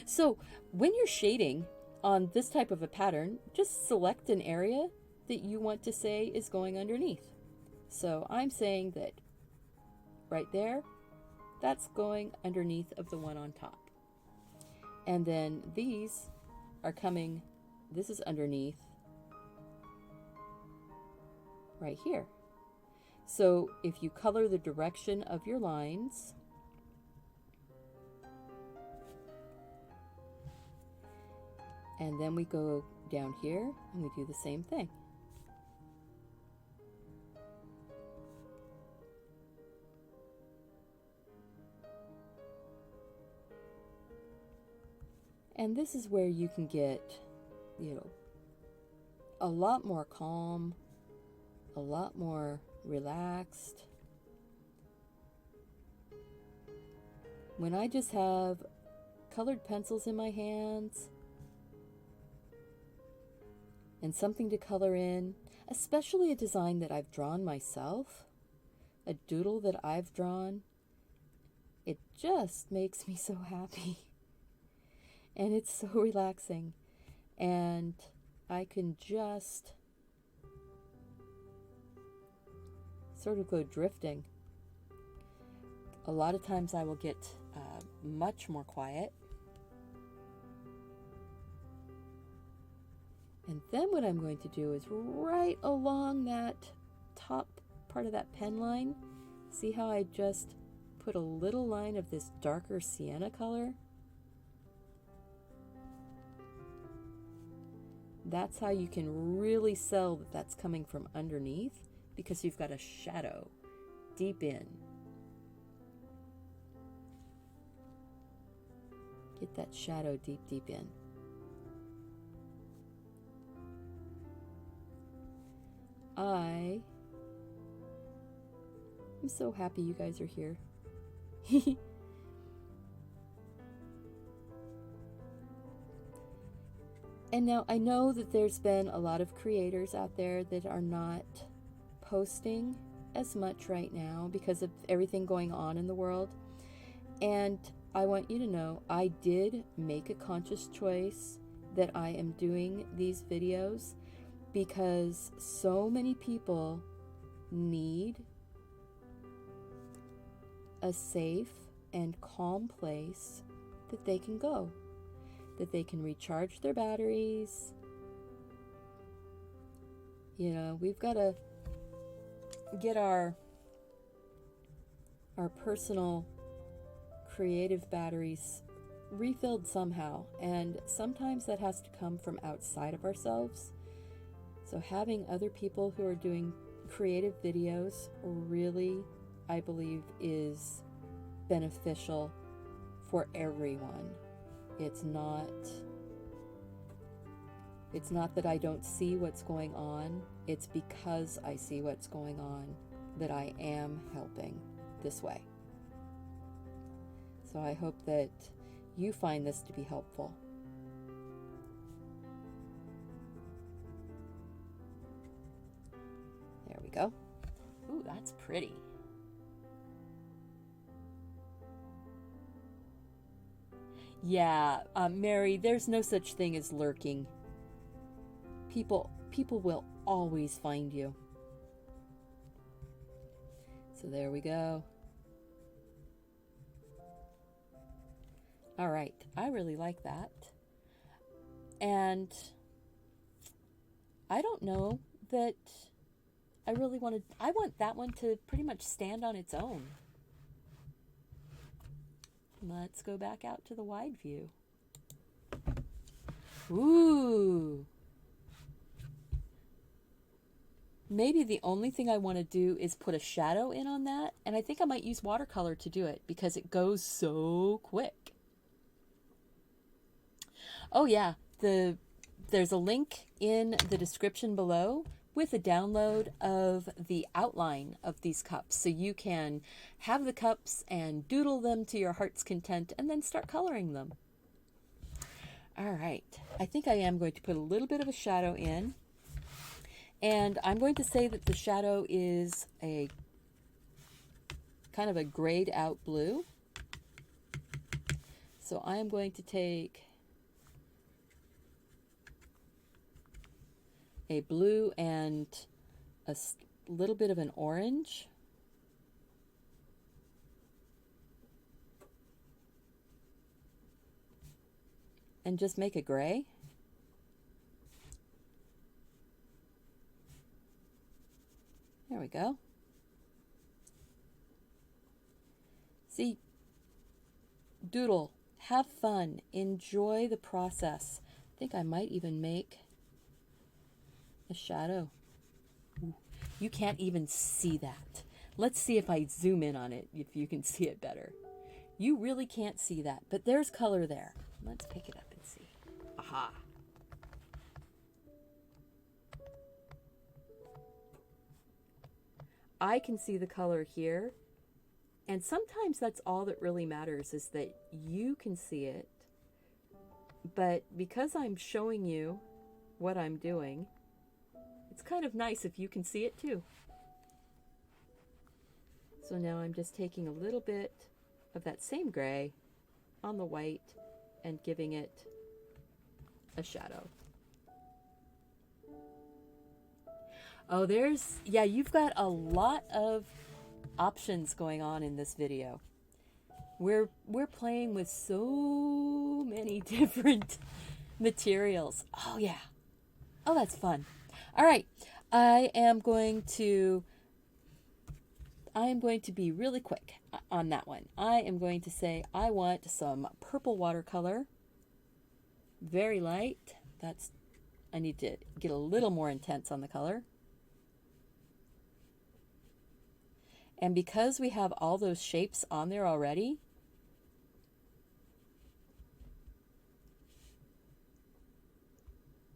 So when you're shading on this type of a pattern, just select an area that you want to say is going underneath. So I'm saying that right there, that's going underneath of the one on top. And then these are coming, this is underneath right here. So if you color the direction of your lines, and then we go down here and we do the same thing. And this is where you can get, you know, a lot more calm, a lot more relaxed. When I just have colored pencils in my hands and something to color in, especially a design that I've drawn myself, a doodle that I've drawn, it just makes me so happy. And it's so relaxing. And I can just sort of go drifting. A lot of times I will get much more quiet. And then what I'm going to do is right along that top part of that pen line, see how I just put a little line of this darker sienna color? That's how you can really sell that that's coming from underneath, because you've got a shadow deep in. Get that shadow deep, deep in. I'm so happy you guys are here. And now I know that there's been a lot of creators out there that are not posting as much right now because of everything going on in the world. And I want you to know I did make a conscious choice that I am doing these videos because so many people need a safe and calm place that they can go, that they can recharge their batteries. You know, we've got to get our personal creative batteries refilled somehow, and sometimes that has to come from outside of ourselves. So having other people who are doing creative videos really, I believe, is beneficial for everyone. It's not that I don't see what's going on. It's because I see what's going on that I am helping this way. So I hope that you find this to be helpful. There we go. Ooh, that's pretty. Yeah, Mary, there's no such thing as lurking. People will always find you. So there we go. All right, I really like that. And I don't know that I want that one to pretty much stand on its own. Let's go back out to the wide view. Ooh. Maybe the only thing I want to do is put a shadow in on that, and I think I might use watercolor to do it because it goes so quick. Oh yeah, there's a link in the description below with a download of the outline of these cups, so you can have the cups and doodle them to your heart's content and then start coloring them. All right, I think I am going to put a little bit of a shadow in, and I'm going to say that the shadow is a kind of a grayed out blue. So I am going to take a blue and a little bit of an orange. And just make a gray. There we go. See, doodle, have fun, enjoy the process. I think I might even make a shadow. Ooh, you can't even see that. Let's see if I zoom in on it, if you can see it better. You really can't see that, but there's color there. Let's pick it up and see. Aha. I can see the color here, and sometimes that's all that really matters, is that you can see it. But because I'm showing you what I'm doing, it's kind of nice if you can see it too. So now I'm just taking a little bit of that same gray on the white and giving it a shadow. Oh, yeah, you've got a lot of options going on in this video. We're playing with so many different materials. Oh yeah. Oh, that's fun. All right. I am going to be really quick on that one. I am going to say I want some purple watercolor. Very light. I need to get a little more intense on the color. And because we have all those shapes on there already,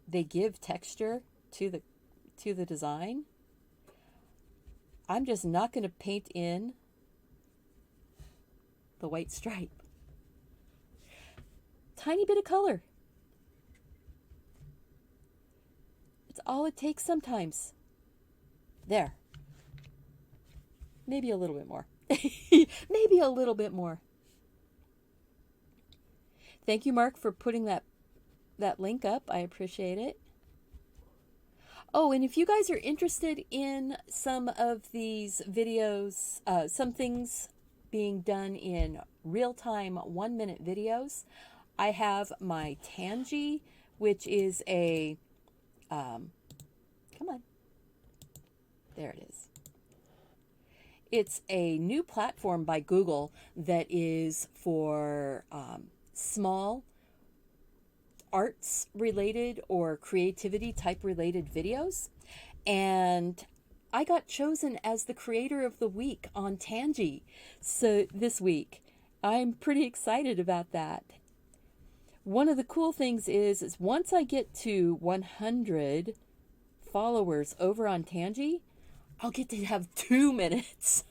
they give texture to the design. I'm just not going to paint in the white stripe. Tiny bit of color. It's all it takes sometimes. There. Maybe a little bit more. Maybe a little bit more. Thank you, Mark, for putting that link up. I appreciate it. Oh, and if you guys are interested in some of these videos, some things being done in real-time 1-minute videos, I have my Tangy, which is a, come on, there it is. It's a new platform by Google that is for small arts related or creativity type related videos, and I got chosen as the creator of the week on Tangy. So this week I'm pretty excited about that. One of the cool things is once I get to 100 followers over on Tangy, I'll get to have 2 minutes.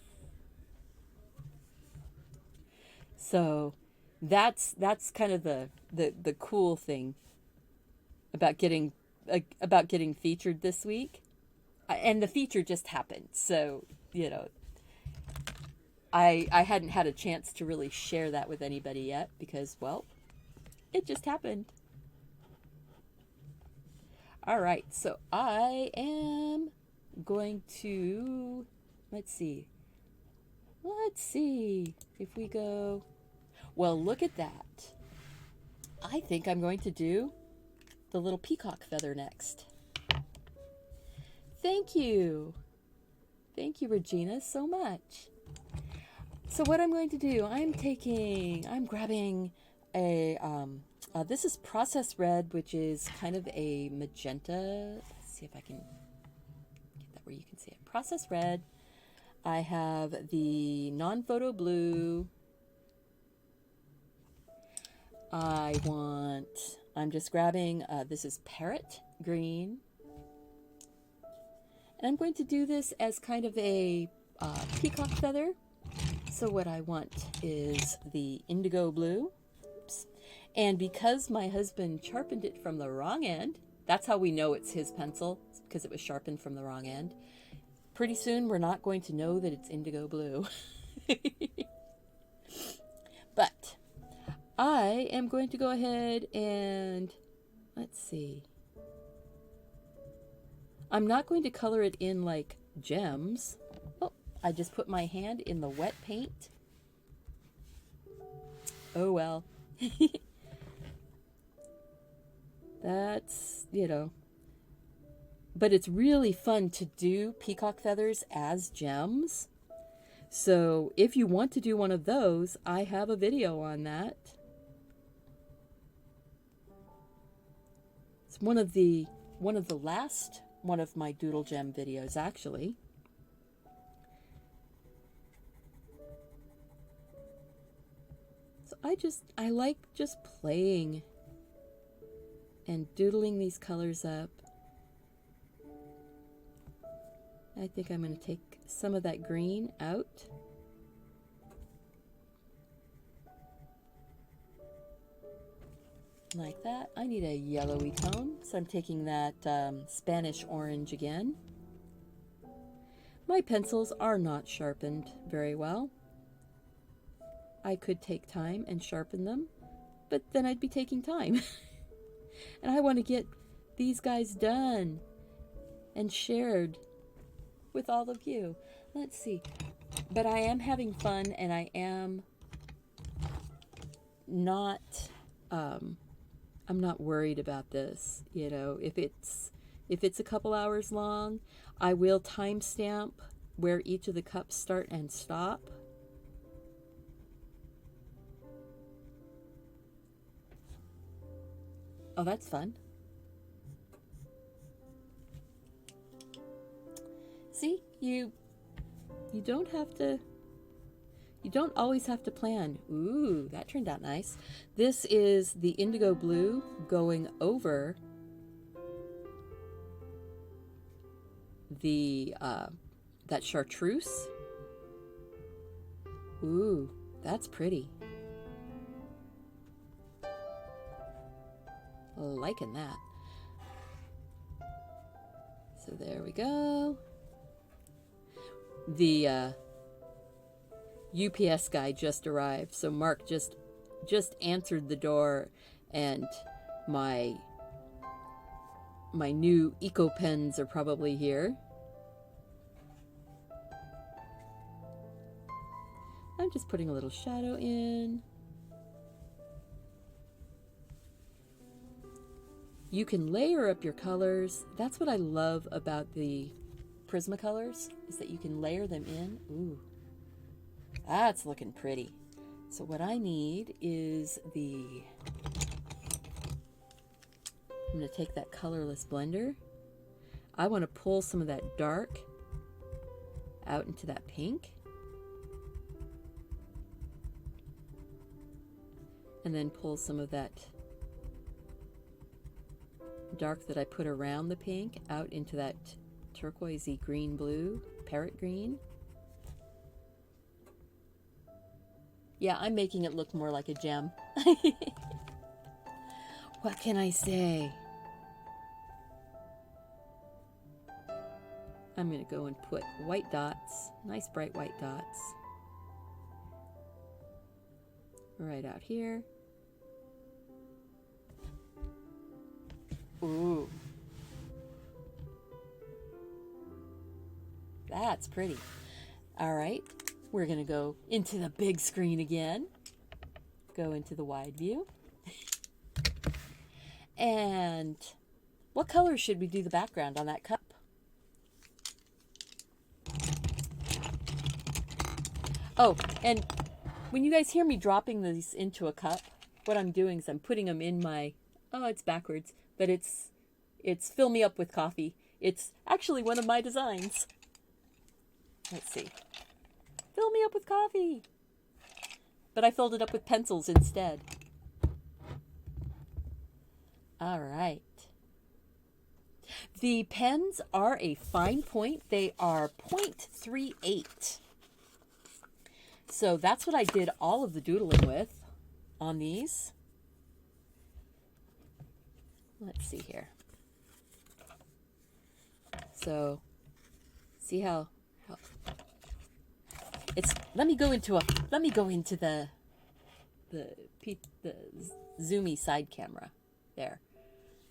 So that's kind of the cool thing about getting featured this week. And the feature just happened. So, you know, I hadn't had a chance to really share that with anybody yet because, well, it just happened. All right, so I am going to, let's see if we go, well, look at that. I think I'm going to do the little peacock feather next. Thank you, Regina, so much. So what I'm going to do, I'm grabbing a, this is processed red, which is kind of a magenta. Let's see if I can get that where you can see it. Processed red. I have the non-photo blue. I'm just grabbing, this is parrot green. And I'm going to do this as kind of a peacock feather. So what I want is the indigo blue. Oops. And because my husband sharpened it from the wrong end, that's how we know it's his pencil, because it was sharpened from the wrong end. Pretty soon we're not going to know that it's indigo blue. But I am going to go ahead and, let's see. I'm not going to color it in like gems. Oh, I just put my hand in the wet paint. Oh well. That's, you know. But it's really fun to do peacock feathers as gems. So if you want to do one of those, I have a video on that. It's one of the last one of my Doodle Gem videos, actually. So I like just playing and doodling these colors up. I think I'm going to take some of that green out. Like that. I need a yellowy tone, so I'm taking that Spanish orange again. My pencils are not sharpened very well. I could take time and sharpen them, but then I'd be taking time. And I want to get these guys done and shared with all of you. Let's see. But I am having fun, and I am not... I'm not worried about this. You know, if it's a couple hours long, I will timestamp where each of the cups start and stop. Oh, that's fun. See, you don't have to. You don't always have to plan. Ooh, that turned out nice. This is the indigo blue going over the that chartreuse. Ooh, that's pretty. Liking that. So there we go. The UPS guy just arrived, so Mark just answered the door, and my new eco pens are probably here. I'm just putting a little shadow in. You can layer up your colors. That's what I love about the Prismacolors, is that you can layer them in. Ooh. That's looking pretty. So what I need is I'm going to take that colorless blender. I want to pull some of that dark out into that pink. And then pull some of that dark that I put around the pink out into that turquoisey green blue, parrot green. Yeah, I'm making it look more like a gem. What can I say? I'm going to go and put white dots, nice bright white dots, right out here. Ooh. That's pretty. All right, we're going to go into the big screen again. Go into the wide view. And what color should we do the background on that cup? Oh, and when you guys hear me dropping these into a cup, what I'm doing is I'm putting them in my, oh, it's backwards, but it's Fill Me Up with Coffee. It's actually one of my designs. Let's see. Fill me up with coffee. But I filled it up with pencils instead. All right. The pens are a fine point. They are 0.38. So that's what I did all of the doodling with on these. Let's see here. So, see how it's. Let me go into the zoomy side camera. There.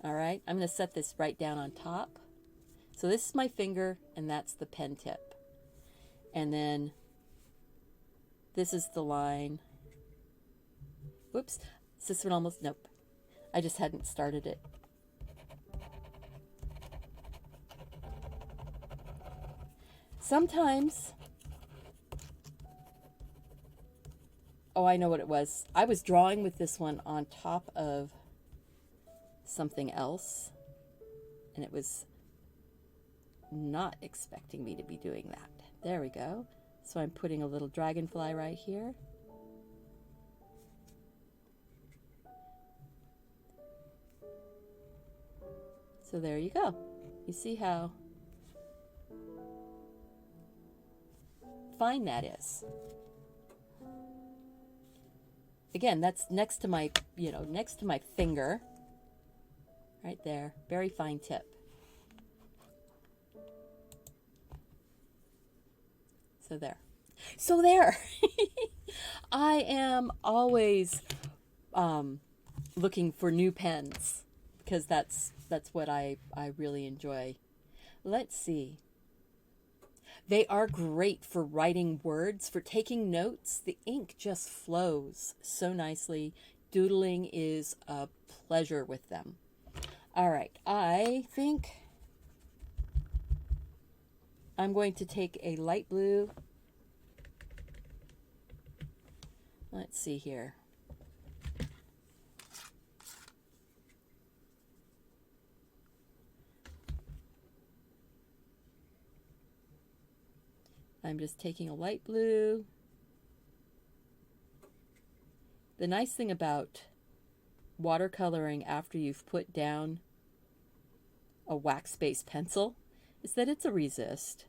All right. I'm going to set this right down on top. So this is my finger, and that's the pen tip. And then this is the line. Whoops. Is this one almost? Nope. I just hadn't started it. Sometimes, oh, I know what it was. I was drawing with this one on top of something else, and it was not expecting me to be doing that. There we go. So I'm putting a little dragonfly right here. So there you go. You see how fine that is. Again, that's next to my, next to my finger. Right there. Very fine tip. So there. So there. I am always looking for new pens because that's what I really enjoy. Let's see. They are great for writing words, for taking notes. The ink just flows so nicely. Doodling is a pleasure with them. All right, I think I'm going to take a light blue. Let's see here. I'm just taking a light blue. The nice thing about watercoloring after you've put down a wax-based pencil is that it's a resist.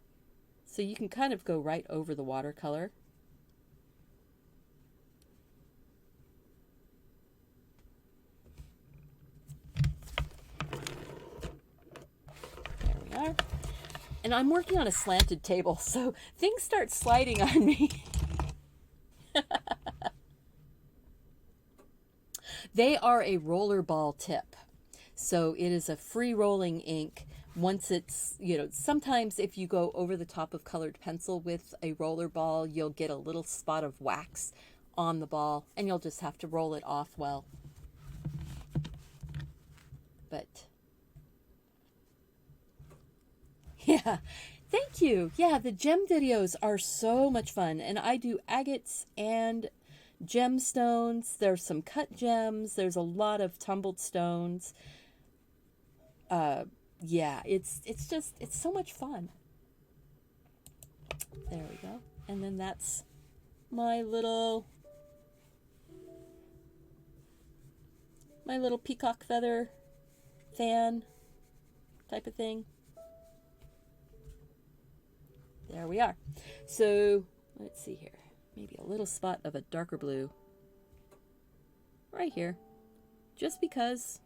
So you can kind of go right over the watercolor. There we are. And I'm working on a slanted table, so things start sliding on me. They are a rollerball tip. So it is a free rolling ink. Once it's, sometimes if you go over the top of colored pencil with a roller ball, you'll get a little spot of wax on the ball, and you'll just have to roll it off well. But yeah, thank you. Yeah, the gem videos are so much fun, and I do agates and gemstones. There's some cut gems. There's a lot of tumbled stones. Yeah, it's so much fun. There we go. And then that's my little Peacock Feather Fan type of thing. There we are. So let's see here. Maybe a little spot of a darker blue right here, just because.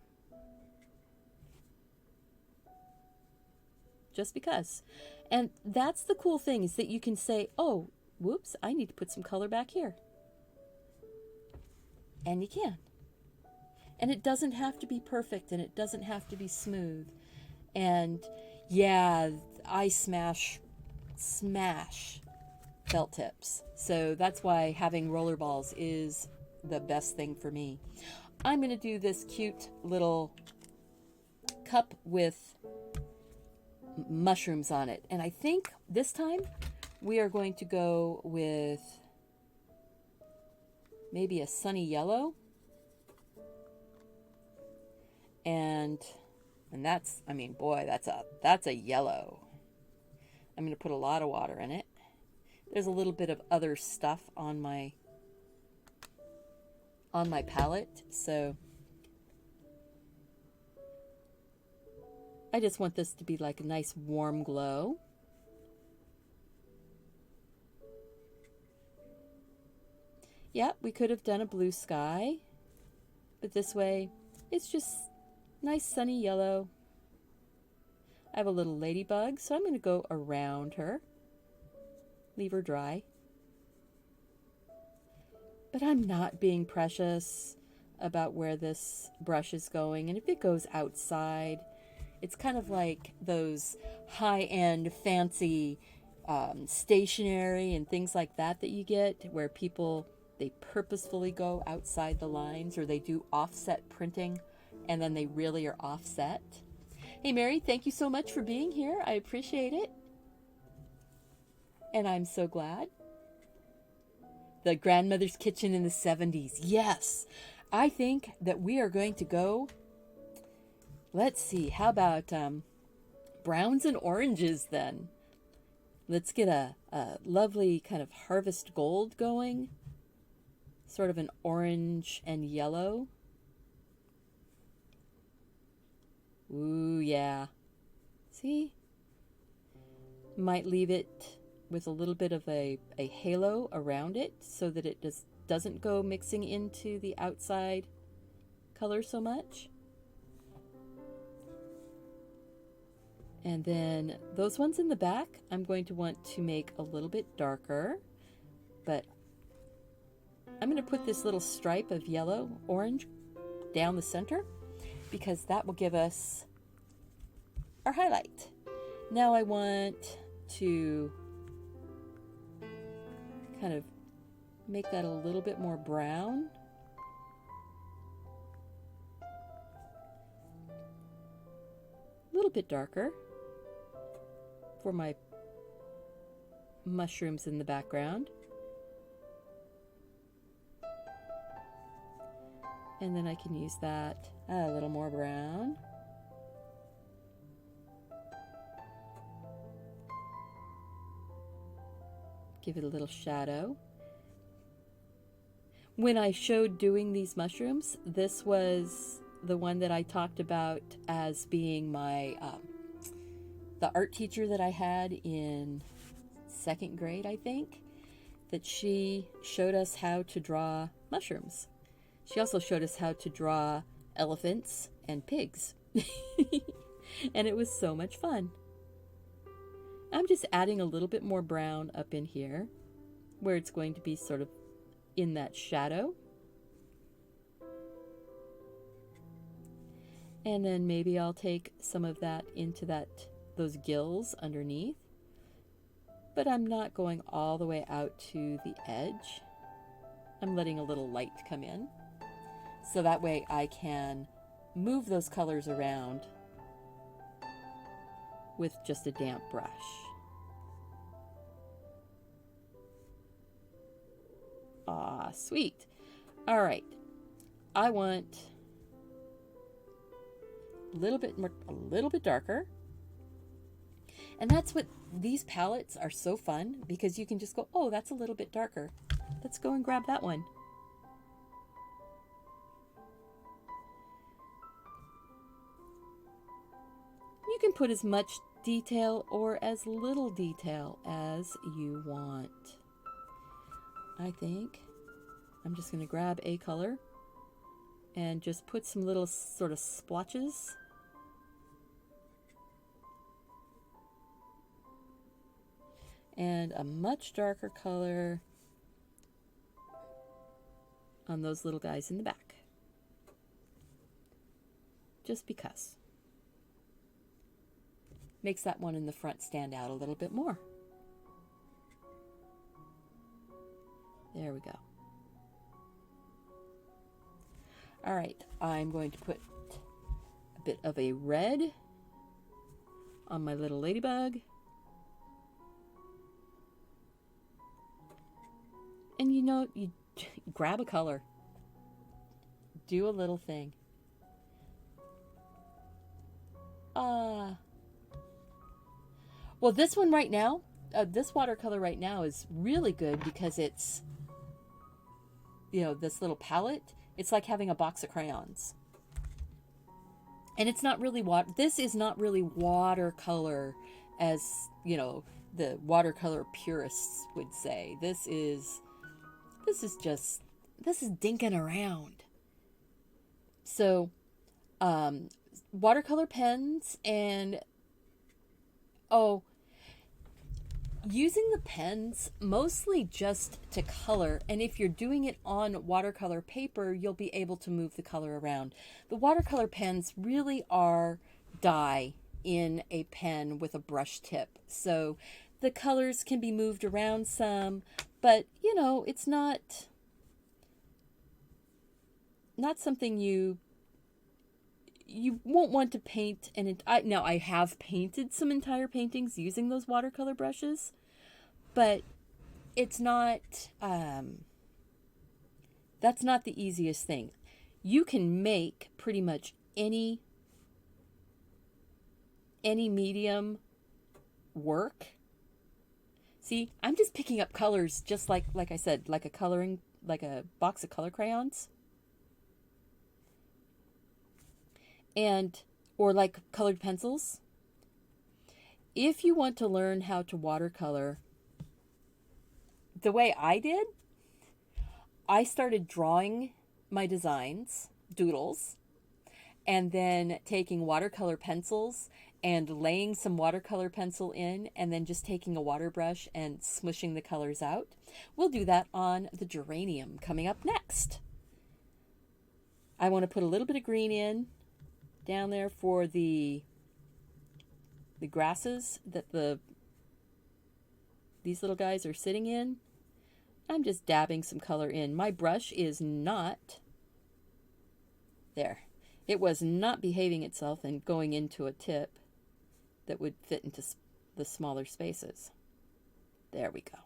And that's the cool thing, is that you can say, oh, whoops, I need to put some color back here. And you can. And it doesn't have to be perfect, and it doesn't have to be smooth. And yeah, I smash felt tips. So that's why having roller balls is the best thing for me. I'm going to do this cute little cup with mushrooms on it. And I think this time we are going to go with maybe a sunny yellow. And that's, I mean, boy, that's a yellow. I'm going to put a lot of water in it. There's a little bit of other stuff on my palette, so I just want this to be like a nice warm glow. Yeah, we could have done a blue sky, but this way it's just nice sunny yellow. I have a little ladybug, so I'm going to go around her. Leave her dry. But I'm not being precious about where this brush is going. And if it goes outside, it's kind of like those high-end fancy stationery and things like that you get, where people, they purposefully go outside the lines, or they do offset printing and then they really are offset. Hey Mary, thank you so much for being here. I appreciate it. And I'm so glad. The grandmother's kitchen in the 70s. Yes. I think that we are going to go, let's see, how about browns and oranges then? Let's get a lovely kind of harvest gold going. Sort of an orange and yellow. Ooh, yeah. See? Might leave it with a little bit of a halo around it so that it just doesn't go mixing into the outside color so much. And then those ones in the back, I'm going to want to make a little bit darker, but I'm going to put this little stripe of yellow, orange down the center, because that will give us our highlight. Now I want to kind of make that a little bit more brown. A little bit darker for my mushrooms in the background. And then I can use that a little more brown. Give it a little shadow. When I showed doing these mushrooms, this was the one that I talked about as being my, the art teacher that I had in 2nd grade, I think, that she showed us how to draw mushrooms. She also showed us how to draw elephants and pigs. And it was so much fun. I'm just adding a little bit more brown up in here, where it's going to be sort of in that shadow. And then maybe I'll take some of that into those gills underneath. But I'm not going all the way out to the edge. I'm letting a little light come in. So that way I can move those colors around with just a damp brush. Ah, sweet. All right. I want a little bit darker. And that's what these palettes are so fun, because you can just go, oh, that's a little bit darker. Let's go and grab that one. You can put as much detail or as little detail as you want. I think I'm just going to grab a color and just put some little sort of splotches. and a much darker color on those little guys in the back. Just because. Makes that one in the front stand out a little bit more. There we go. All right, I'm going to put a bit of a red on my little ladybug. And you know, you grab a color. Do a little thing. Well, this one right now, this watercolor right now is really good because it's, you know, this little palette. It's like having a box of crayons. And it's not really this is not really watercolor as, you know, the watercolor purists would say. This is dinking around. So, watercolor pens and, using the pens mostly just to color, and if you're doing it on watercolor paper, you'll be able to move the color around. The watercolor pens really are dye in a pen with a brush tip, so the colors can be moved around some, but you know, it's not something you won't want to paint. And now I have painted some entire paintings using those watercolor brushes, but it's not, that's not the easiest thing. You can make pretty much any medium work. See, I'm just picking up colors just like I said, like a box of color crayons. Or like colored pencils. If you want to learn how to watercolor the way I did, I started drawing my designs, doodles, and then taking watercolor pencils and laying some watercolor pencil in, and then just taking a water brush and smushing the colors out. We'll do that on the geranium coming up next. I want to put a little bit of green in down there for the grasses that these little guys are sitting in. I'm just dabbing some color in. My brush is not there. It was not behaving itself and going into a tip that would fit into the smaller spaces. There we go.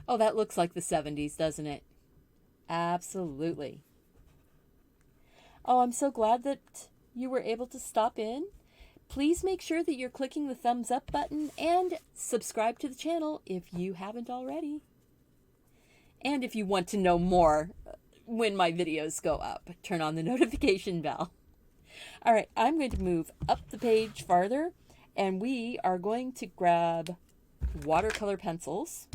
Oh, that looks like the 70s, doesn't it? Absolutely. Oh, I'm so glad that you were able to stop in. Please make sure that you're clicking the thumbs up button and subscribe to the channel if you haven't already. And if you want to know more when my videos go up, turn on the notification bell. All right, I'm going to move up the page farther, and we are going to grab watercolor pencils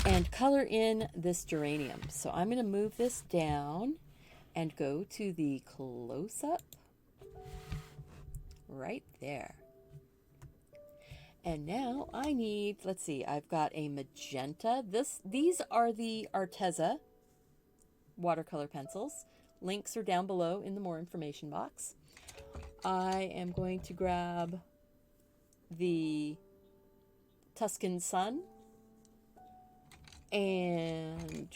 and color in this geranium. So I'm going to move this down and go to the close-up right there. And now I need, let's see, I've got a magenta. These are the Arteza watercolor pencils. Links are down below in the more information box. I am going to grab the Tuscan Sun. And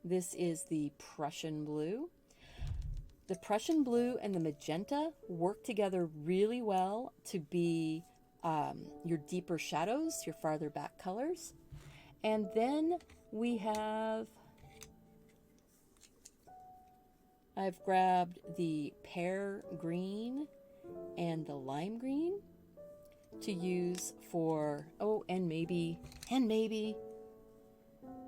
this is the Prussian blue. The Prussian blue and the magenta work together really well to be your deeper shadows, your farther back colors. And then we have, I've grabbed the pear green and the lime green to use for, and maybe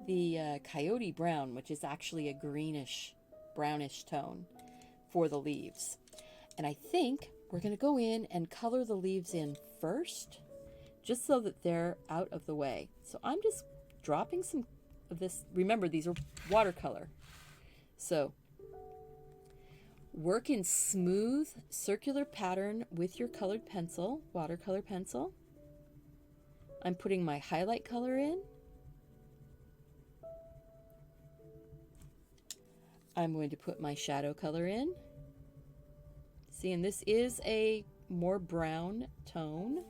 the coyote brown, which is actually a greenish, brownish tone for the leaves. And I think we're going to go in and color the leaves in first, just so that they're out of the way. So I'm just dropping some of this. Remember, these are watercolor. So work in smooth circular pattern with your colored pencil, watercolor pencil. I'm putting my highlight color in. I'm going to put my shadow color in. See, and this is a more brown tone.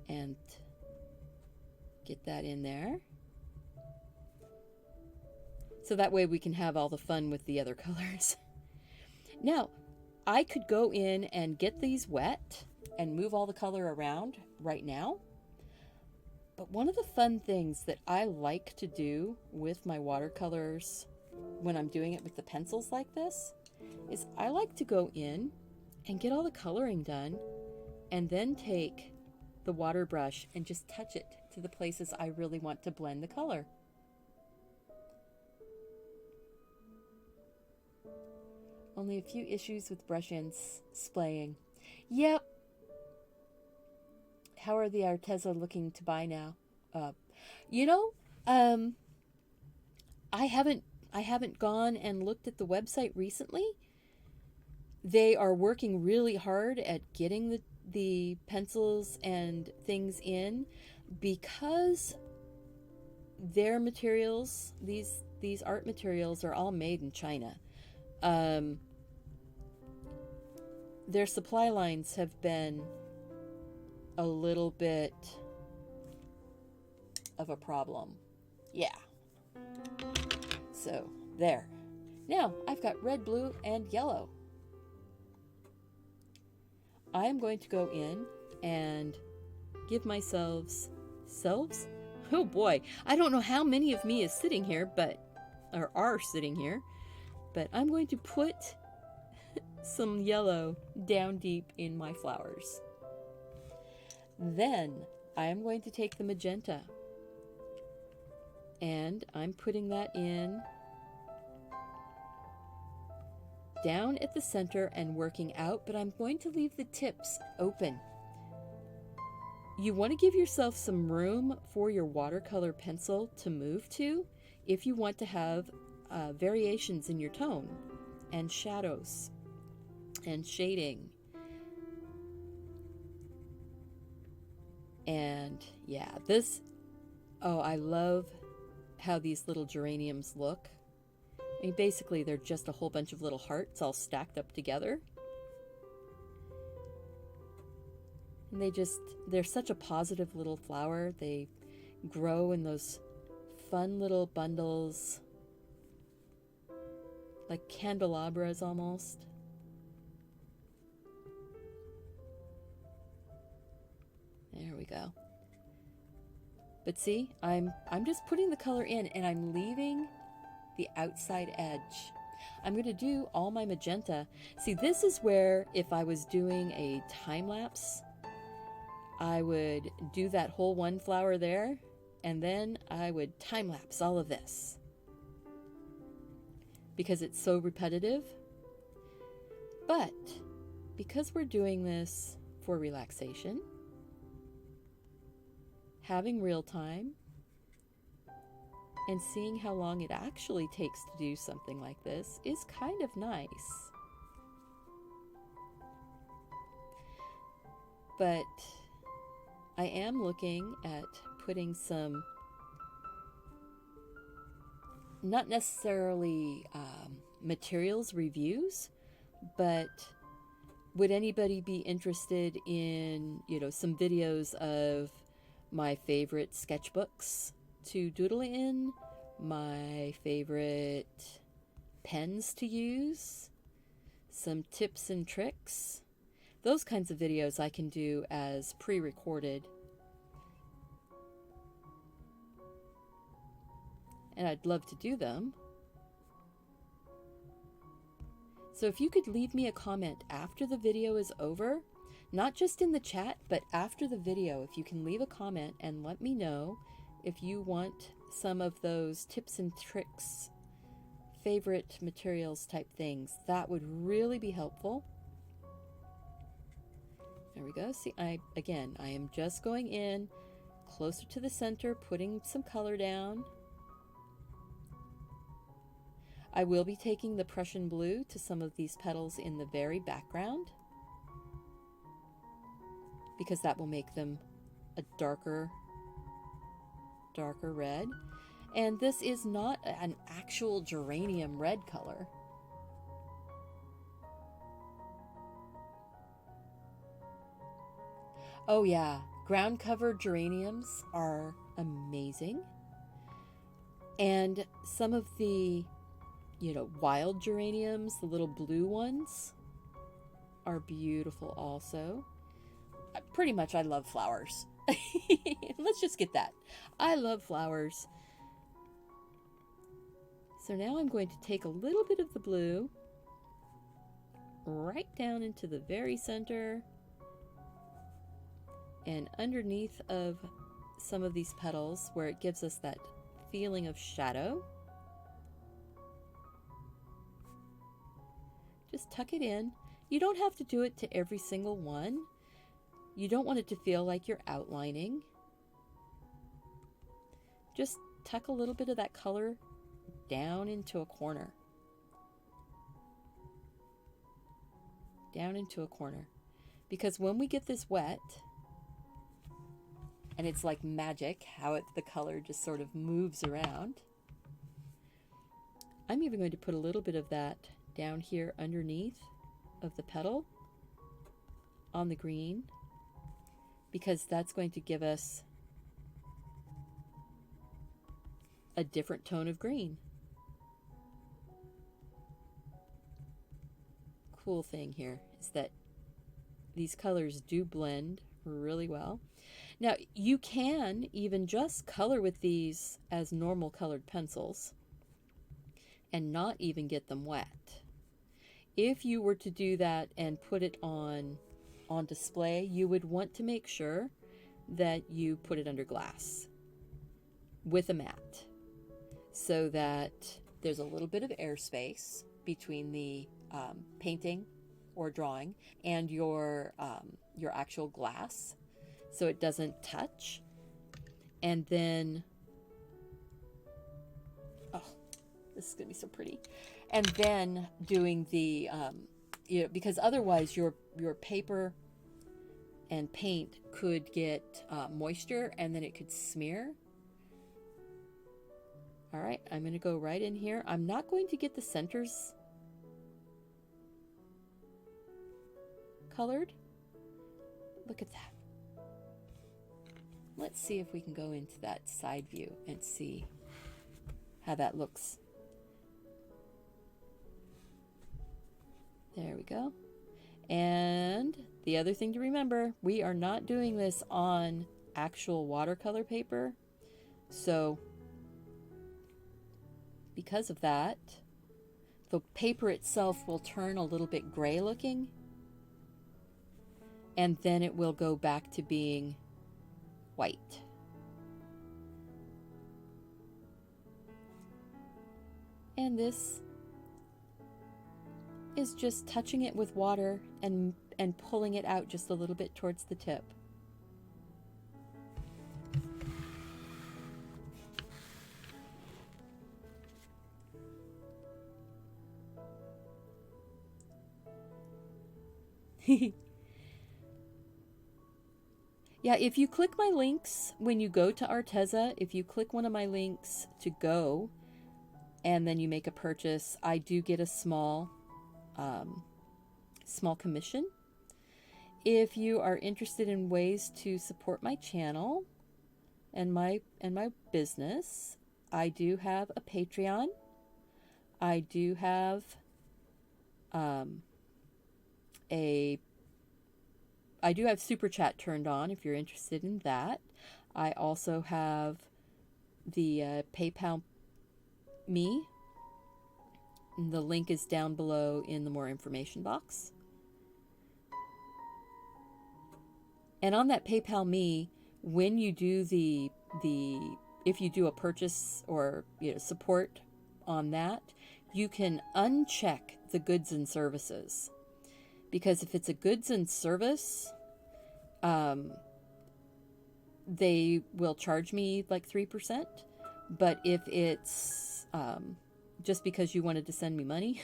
And get that in there. So that way we can have all the fun with the other colors. Now, I could go in and get these wet and move all the color around right now. But one of the fun things that I like to do with my watercolors when I'm doing it with the pencils like this is I like to go in and get all the coloring done and then take the water brush and just touch it to the places I really want to blend the color. Only a few issues with brush ends splaying. Yep. How are the Arteza looking to buy now? I haven't gone and looked at the website recently. They are working really hard at getting the pencils and things in because their materials, these art materials, are all made in China. Their supply lines have been a little bit of a problem. Yeah. So, there. Now, I've got red, blue, and yellow. I am going to go in and give myself selves. Oh boy, I don't know how many of me is sitting here, or are sitting here, but I'm going to put some yellow down deep in my flowers. Then I am going to take the magenta and I'm putting that in down at the center and working out, but I'm going to leave the tips open. You want to give yourself some room for your watercolor pencil to move to if you want to have variations in your tone and shadows and shading. And yeah, I love how these little geraniums look. I mean, basically they're just a whole bunch of little hearts all stacked up together. And they're such a positive little flower. They grow in those fun little bundles, like candelabras almost. There we go. But see, I'm just putting the color in and I'm leaving the outside edge. I'm going to do all my magenta. See, this is where if I was doing a time lapse, I would do that whole one flower there and then I would time lapse all of this because it's so repetitive. But because we're doing this for relaxation, having real time, and seeing how long it actually takes to do something like this is kind of nice. But I am looking at putting some, not necessarily materials reviews, but would anybody be interested in, some videos of my favorite sketchbooks to doodle in, my favorite pens to use, some tips and tricks? Those kinds of videos I can do as pre-recorded. And I'd love to do them. So if you could leave me a comment after the video is over, not just in the chat, but after the video, if you can leave a comment and let me know if you want some of those tips and tricks, favorite materials type things, that would really be helpful. There we go. See, I am just going in closer to the center, putting some color down. I will be taking the Prussian blue to some of these petals in the very background, because that will make them a darker red. And this is not an actual geranium red color. Oh yeah, ground cover geraniums are amazing. And some of the, wild geraniums, the little blue ones, are beautiful also. Pretty much I love flowers. Let's just get that. I love flowers. So now I'm going to take a little bit of the blue right down into the very center and underneath of some of these petals where it gives us that feeling of shadow. Just tuck it in. You don't have to do it to every single one. You don't want it to feel like you're outlining. Just tuck a little bit of that color down into a corner. Down into a corner. Because when we get this wet, and it's like magic how the color just sort of moves around, I'm even going to put a little bit of that down here underneath of the petal on the green, because that's going to give us a different tone of green. Cool thing here is that these colors do blend really well. Now you can even just color with these as normal colored pencils and not even get them wet. If you were to do that and put it on display, you would want to make sure that you put it under glass with a mat, so that there's a little bit of airspace between the painting or drawing and your actual glass, so it doesn't touch. And then, oh, this is gonna be so pretty. And then doing the because otherwise your paper and paint could get moisture and then it could smear. All right, I'm going to go right in here. I'm not going to get the centers colored. Look at that. Let's see if we can go into that side view and see how that looks. There we go. And the other thing to remember, we are not doing this on actual watercolor paper. So because of that, the paper itself will turn a little bit gray looking, and then it will go back to being white. And this is just touching it with water and pulling it out just a little bit towards the tip. Yeah, if you click my links when you go to Arteza, if you click one of my links to go and then you make a purchase, I do get a small commission. If you are interested in ways to support my channel and my business, I do have a Patreon. I do have I do have Super Chat turned on if you're interested in that. I also have the PayPal Me. The link is down below in the more information box. And on that PayPal Me, when you do if you do a purchase or support on that, you can uncheck the goods and services. Because if it's a goods and service, they will charge me like 3%. But if it's just because you wanted to send me money,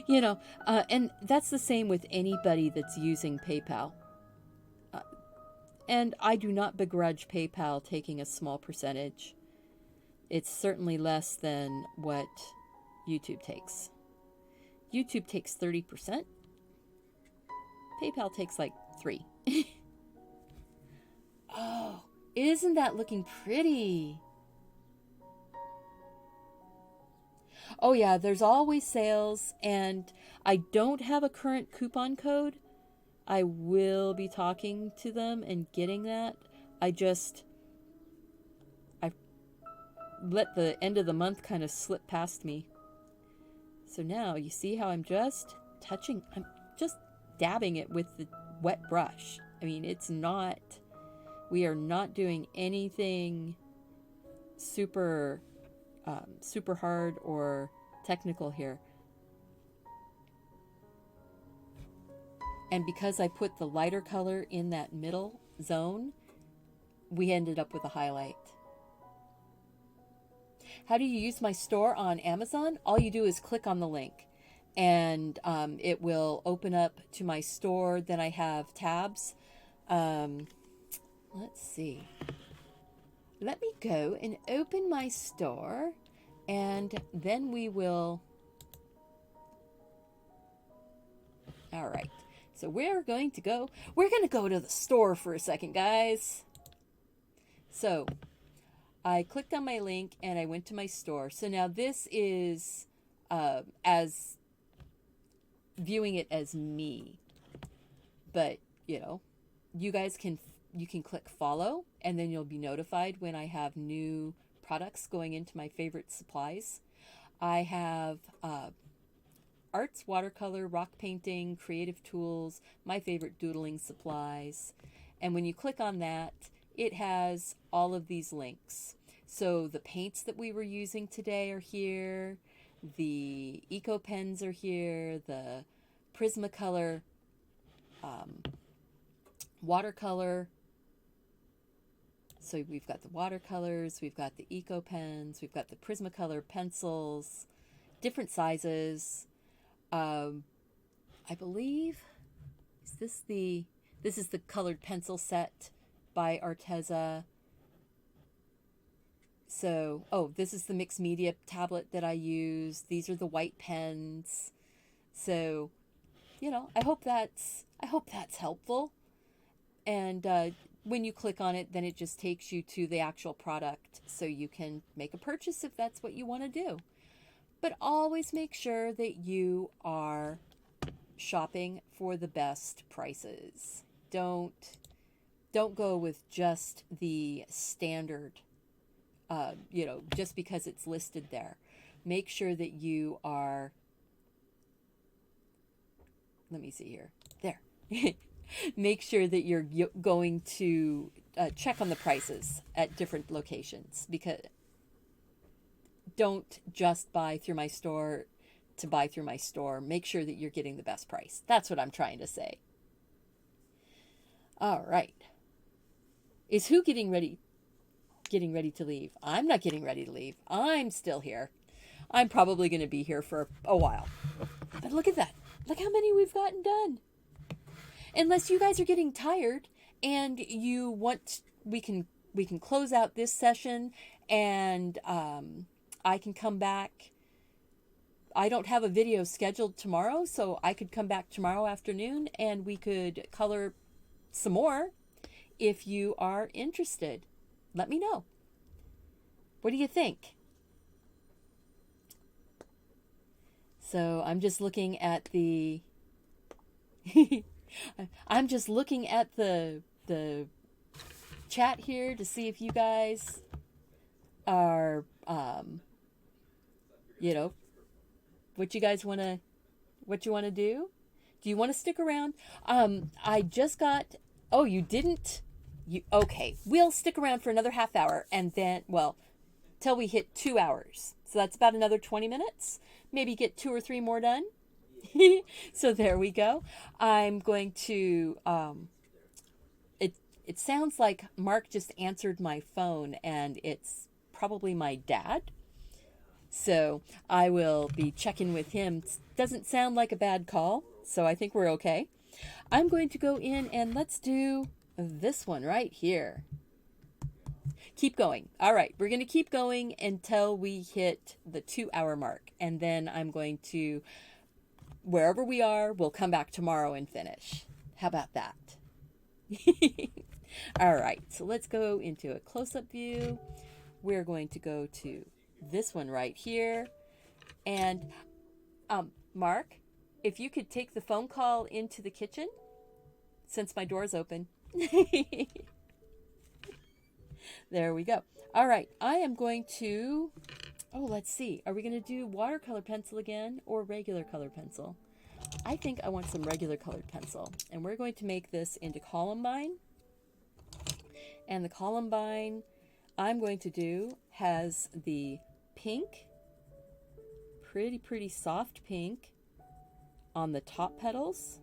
and that's the same with anybody that's using PayPal. And I do not begrudge PayPal taking a small percentage. It's certainly less than what YouTube takes. YouTube takes 30%. PayPal takes like 3. Oh, isn't that looking pretty? Oh yeah, there's always sales, and I don't have a current coupon code. I will be talking to them and getting that. I let the end of the month kind of slip past me. So now you see how I'm just dabbing it with the wet brush. I mean, we are not doing anything super hard or technical here. And because I put the lighter color in that middle zone, we ended up with a highlight. How do you use my store on Amazon? All you do is click on the link, and it will open up to my store. Then I have tabs. Let's see. Let me go and open my store, and then we will... All right. So we're going to go to the store for a second, guys. So I clicked on my link and I went to my store. So now this is as viewing it as me. But, you guys can click follow, and then you'll be notified when I have new products going into my favorite supplies. I have arts, watercolor, rock painting, creative tools, my favorite doodling supplies. And when you click on that, it has all of these links. So the paints that we were using today are here. The Eco pens are here. The Prismacolor watercolor. So we've got the watercolors, we've got the Eco pens, we've got the Prismacolor pencils, different sizes. I believe, this is the colored pencil set by Arteza. So, this is the mixed media tablet that I use. These are the white pens. So, I hope that's helpful. And when you click on it, then it just takes you to the actual product, so you can make a purchase if that's what you want to do. But always make sure that you are shopping for the best prices. Don't go with just the standard, just because it's listed there. Make sure that you are, let me see here, there. Make sure that you're going to check on the prices at different locations, because don't just buy through my store to buy through my store. Make sure that you're getting the best price. That's what I'm trying to say. All right. Is who getting ready to leave? I'm not getting ready to leave. I'm still here. I'm probably going to be here for a while. But look at that. Look how many we've gotten done. Unless you guys are getting tired and you want, we can close out this session, and I can come back. I don't have a video scheduled tomorrow, so I could come back tomorrow afternoon and we could color some more. If you are interested, let me know. What do you think? So I'm just looking at the the chat here to see if you guys are what you want to do. Do you want to stick around? I just got, okay, we'll stick around for another half hour, and then, till we hit 2 hours. So that's about another 20 minutes. Maybe get 2 or 3 more done. So there we go. I'm going to, it sounds like Mark just answered my phone and it's probably my dad. So I will be checking with him. Doesn't sound like a bad call, so I think we're okay. I'm going to go in and let's do this one right here. Keep going. All right, we're going to keep going until we hit the 2-hour mark. And then I'm going to, wherever we are, we'll come back tomorrow and finish. How about that? All right, so let's go into a close-up view. We're going to go to this one right here. And Mark, if you could take the phone call into the kitchen, since my door's open. There we go. All right, I am going to, let's see. Are we going to do watercolor pencil again or regular color pencil? I think I want some regular colored pencil. And we're going to make this into Colombine. And the Colombine I'm going to do has the pink, pretty soft pink on the top petals.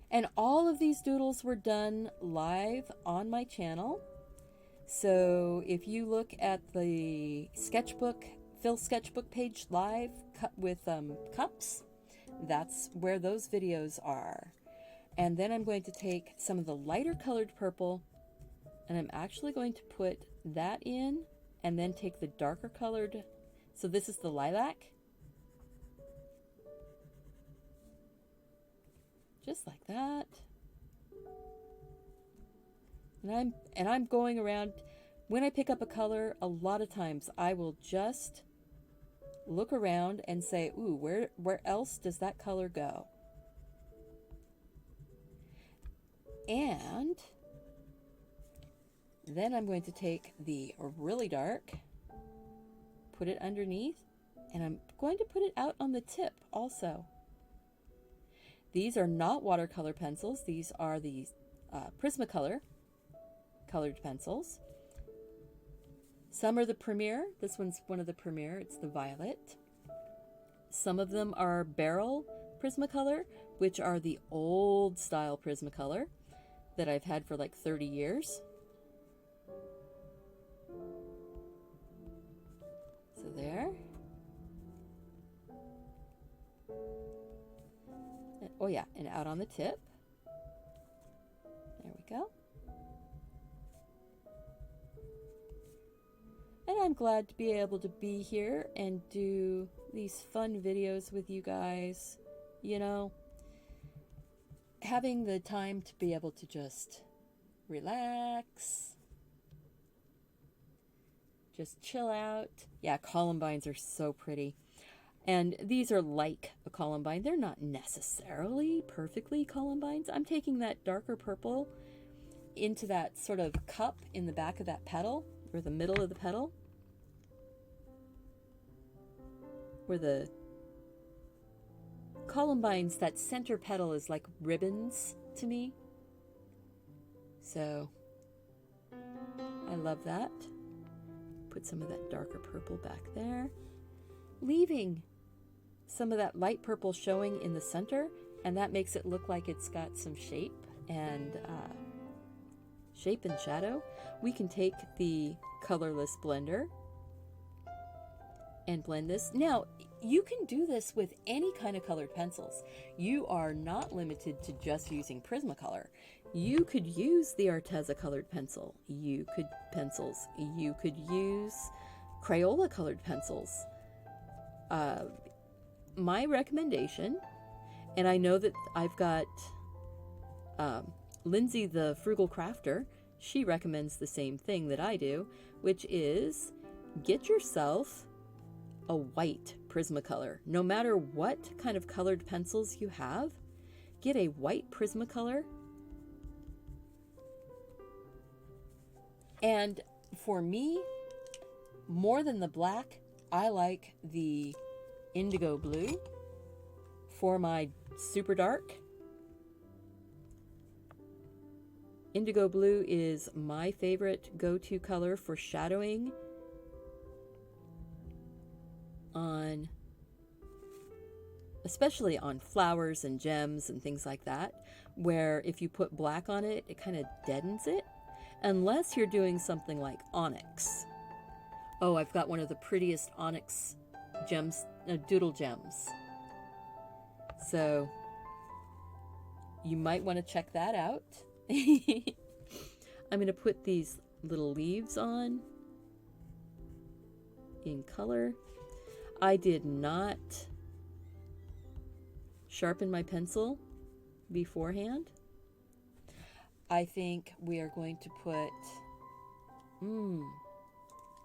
And all of these doodles were done live on my channel. So if you look at the sketchbook, Phil sketchbook page live with cups, that's where those videos are. And then I'm going to take some of the lighter colored purple and I'm actually going to put that in and then take the darker colored. So this is the lilac. Just like that. And I'm going around. When I pick up a color, a lot of times I will just look around and say, ooh, where else does that color go? And then I'm going to take the really dark, put it underneath, and I'm going to put it out on the tip also. These are not watercolor pencils. These are the Prismacolor colored pencils. Some are the Premier. This one's one of the Premier. It's the violet. Some of them are Barrel Prismacolor, which are the old style Prismacolor that I've had for like 30 years. So there. Oh yeah, and out on the tip. There we go. And I'm glad to be able to be here and do these fun videos with you guys. You know, having the time to be able to just relax, just chill out. Yeah, Columbines are so pretty. And these are like a Columbine. They're not necessarily perfectly Columbines. I'm taking that darker purple into that sort of cup in the back of that petal, or the middle of the petal, where the Columbines, that center petal is like ribbons to me. So I love that. Put some of that darker purple back there, leaving some of that light purple showing in the center, and that makes it look like it's got some shape and shadow. We can take the colorless blender and blend this. Now, you can do this with any kind of colored pencils. You are not limited to just using Prismacolor. You could use the Arteza colored pencil. You could use Crayola colored pencils. My recommendation, and I know that I've got Lindsay the Frugal Crafter, she recommends the same thing that I do, which is get yourself a white Prismacolor. No matter what kind of colored pencils you have, get a white Prismacolor. And for me, more than the black, I like the indigo blue for my super dark. Indigo blue is my favorite go-to color for shadowing on, especially on flowers and gems and things like that, where if you put black on it, it kind of deadens it, unless you're doing something like onyx. Oh, I've got one of the prettiest onyx gems, doodle gems. So you might want to check that out. I'm going to put these little leaves on in color. I did not sharpen my pencil beforehand. I think we are going to put,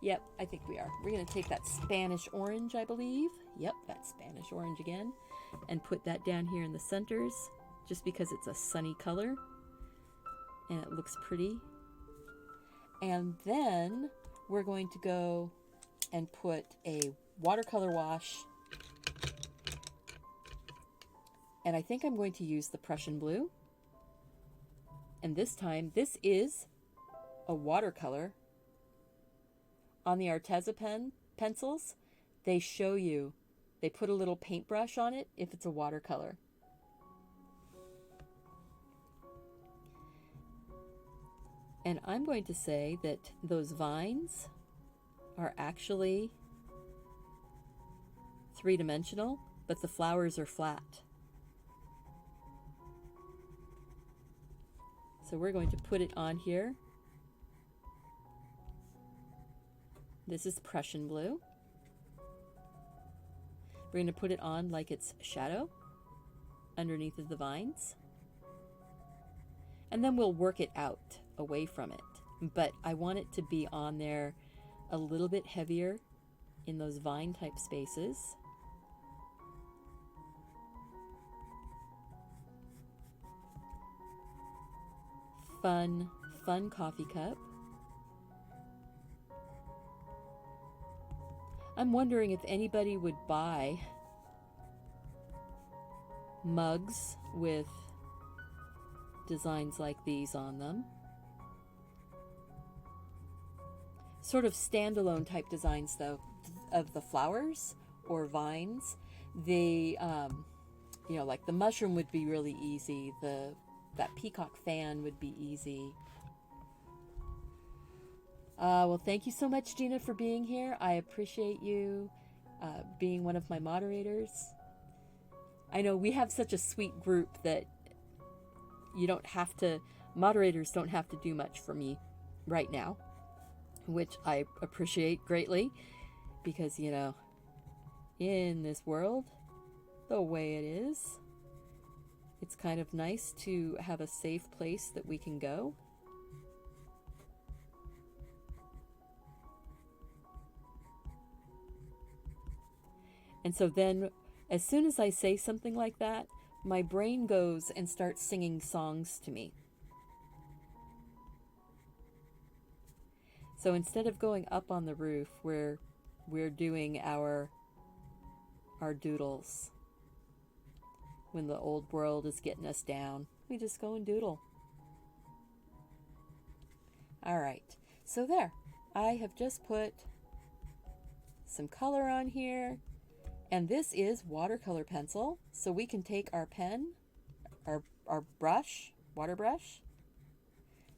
yep, I think we are. We're going to take that Spanish orange, I believe. Yep, that Spanish orange again, and put that down here in the centers, just because it's a sunny color and it looks pretty. And then we're going to go and put a watercolor wash. And I think I'm going to use the Prussian blue. And this time, this is a watercolor. On the Arteza pencils, they show you, they put a little paintbrush on it if it's a watercolor. And I'm going to say that those vines are actually three-dimensional, but the flowers are flat. So we're going to put it on here. This is Prussian blue. We're going to put it on like it's shadow underneath of the vines. And then we'll work it out away from it. But I want it to be on there a little bit heavier in those vine type spaces. Fun coffee cup. I'm wondering if anybody would buy mugs with designs like these on them. Sort of standalone type designs, though, of the flowers or vines. The, you know, like the mushroom would be really easy. That peacock fan would be easy. Well, thank you so much, Gina, for being here. I appreciate you being one of my moderators. I know we have such a sweet group that you don't have to, moderators don't have to do much for me right now, which I appreciate greatly because, you know, in this world, the way it is, it's kind of nice to have a safe place that we can go. And so then, as soon as I say something like that, my brain goes and starts singing songs to me. So instead of going up on the roof where we're doing our doodles, when the old world is getting us down, we just go and doodle. All right, so there. I have just put some color on here. And this is watercolor pencil, so we can take our pen, our brush, water brush,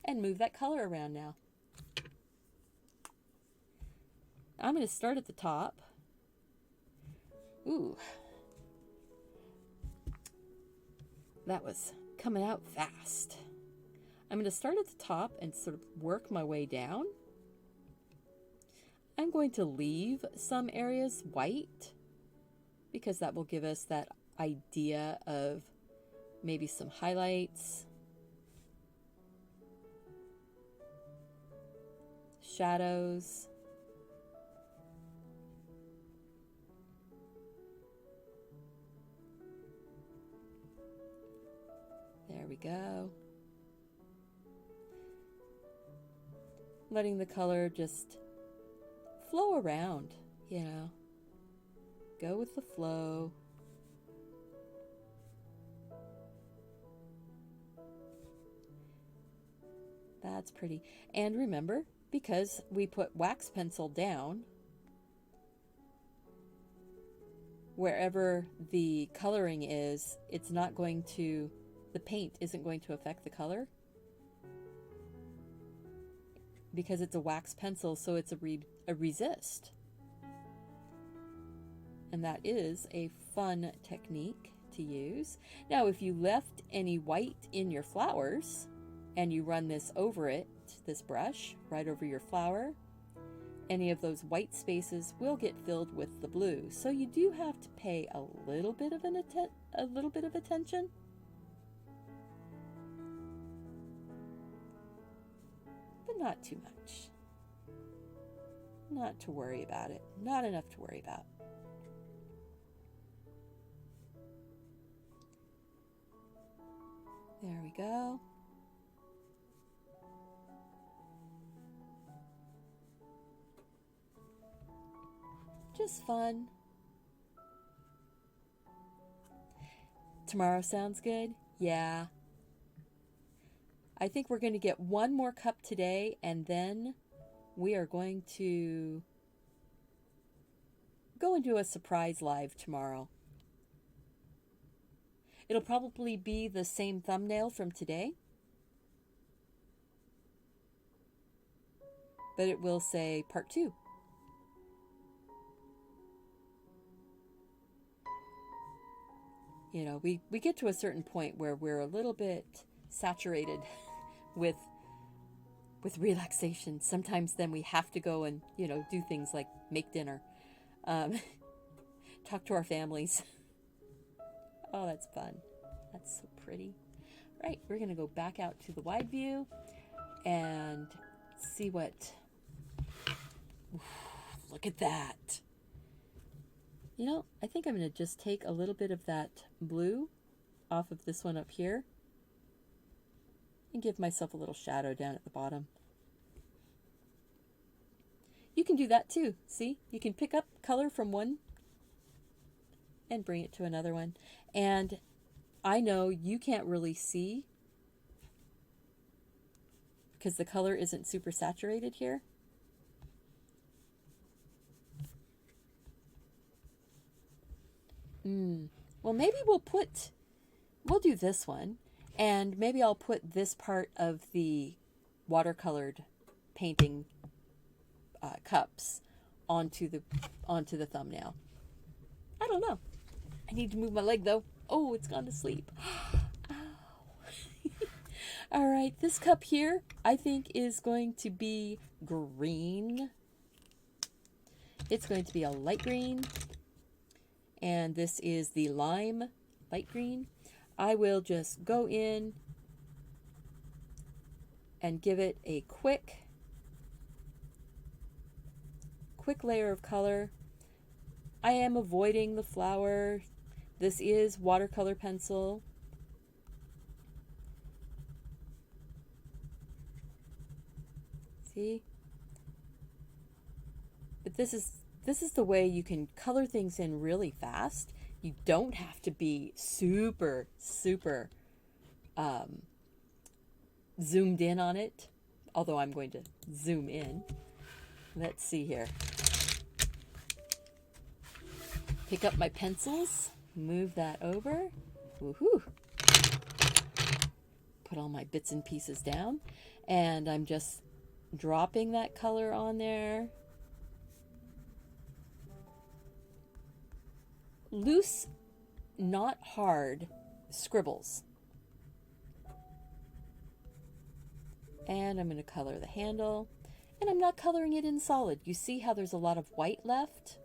and move that color around now. I'm going to start at the top. Ooh. That was coming out fast. I'm going to start at the top and sort of work my way down. I'm going to leave some areas white, because that will give us that idea of maybe some highlights, shadows. There we go. Letting the color just flow around, you know. Go with the flow. That's pretty. And remember, because we put wax pencil down, wherever the coloring is, it's not going to, the paint isn't going to affect the color because it's a wax pencil, so it's a resist. And that is a fun technique to use. Now, if you left any white in your flowers and you run this over it, this brush, right over your flower, any of those white spaces will get filled with the blue. So you do have to pay a little bit of attention. But not too much. Not to worry about it. Not enough to worry about. There we go. Just fun. Tomorrow sounds good? Yeah. I think we're going to get one more cup today, and then we are going to go and do a surprise live tomorrow. It'll probably be the same thumbnail from today, but it will say part 2. You know, we get to a certain point where we're a little bit saturated with relaxation. Sometimes then we have to go and, you know, do things like make dinner, talk to our families. Oh, that's fun. That's so pretty. Right, we're going to go back out to the wide view and see what... Oof, look at that. You know, I think I'm going to just take a little bit of that blue off of this one up here and give myself a little shadow down at the bottom. You can do that too. See, you can pick up color from one and bring it to another one. And I know you can't really see because the color isn't super saturated here. Well, maybe we'll do this one, and maybe I'll put this part of the watercolored painting cups onto the thumbnail. I don't know. I need to move my leg though. Oh, it's gone to sleep. Ow. All right, this cup here I think is going to be green. It's going to be a light green. And this is the lime light green. I will just go in and give it a quick layer of color. I am avoiding the flower. This is watercolor pencil. See? But this is the way you can color things in really fast. You don't have to be super zoomed in on it, although I'm going to zoom in. Let's see here. Pick up my pencils, move that over. Woohoo! Put all my bits and pieces down, and I'm just dropping that color on there. Loose, not hard scribbles. And I'm going to color the handle. And I'm not coloring it in solid. You see how there's a lot of white left?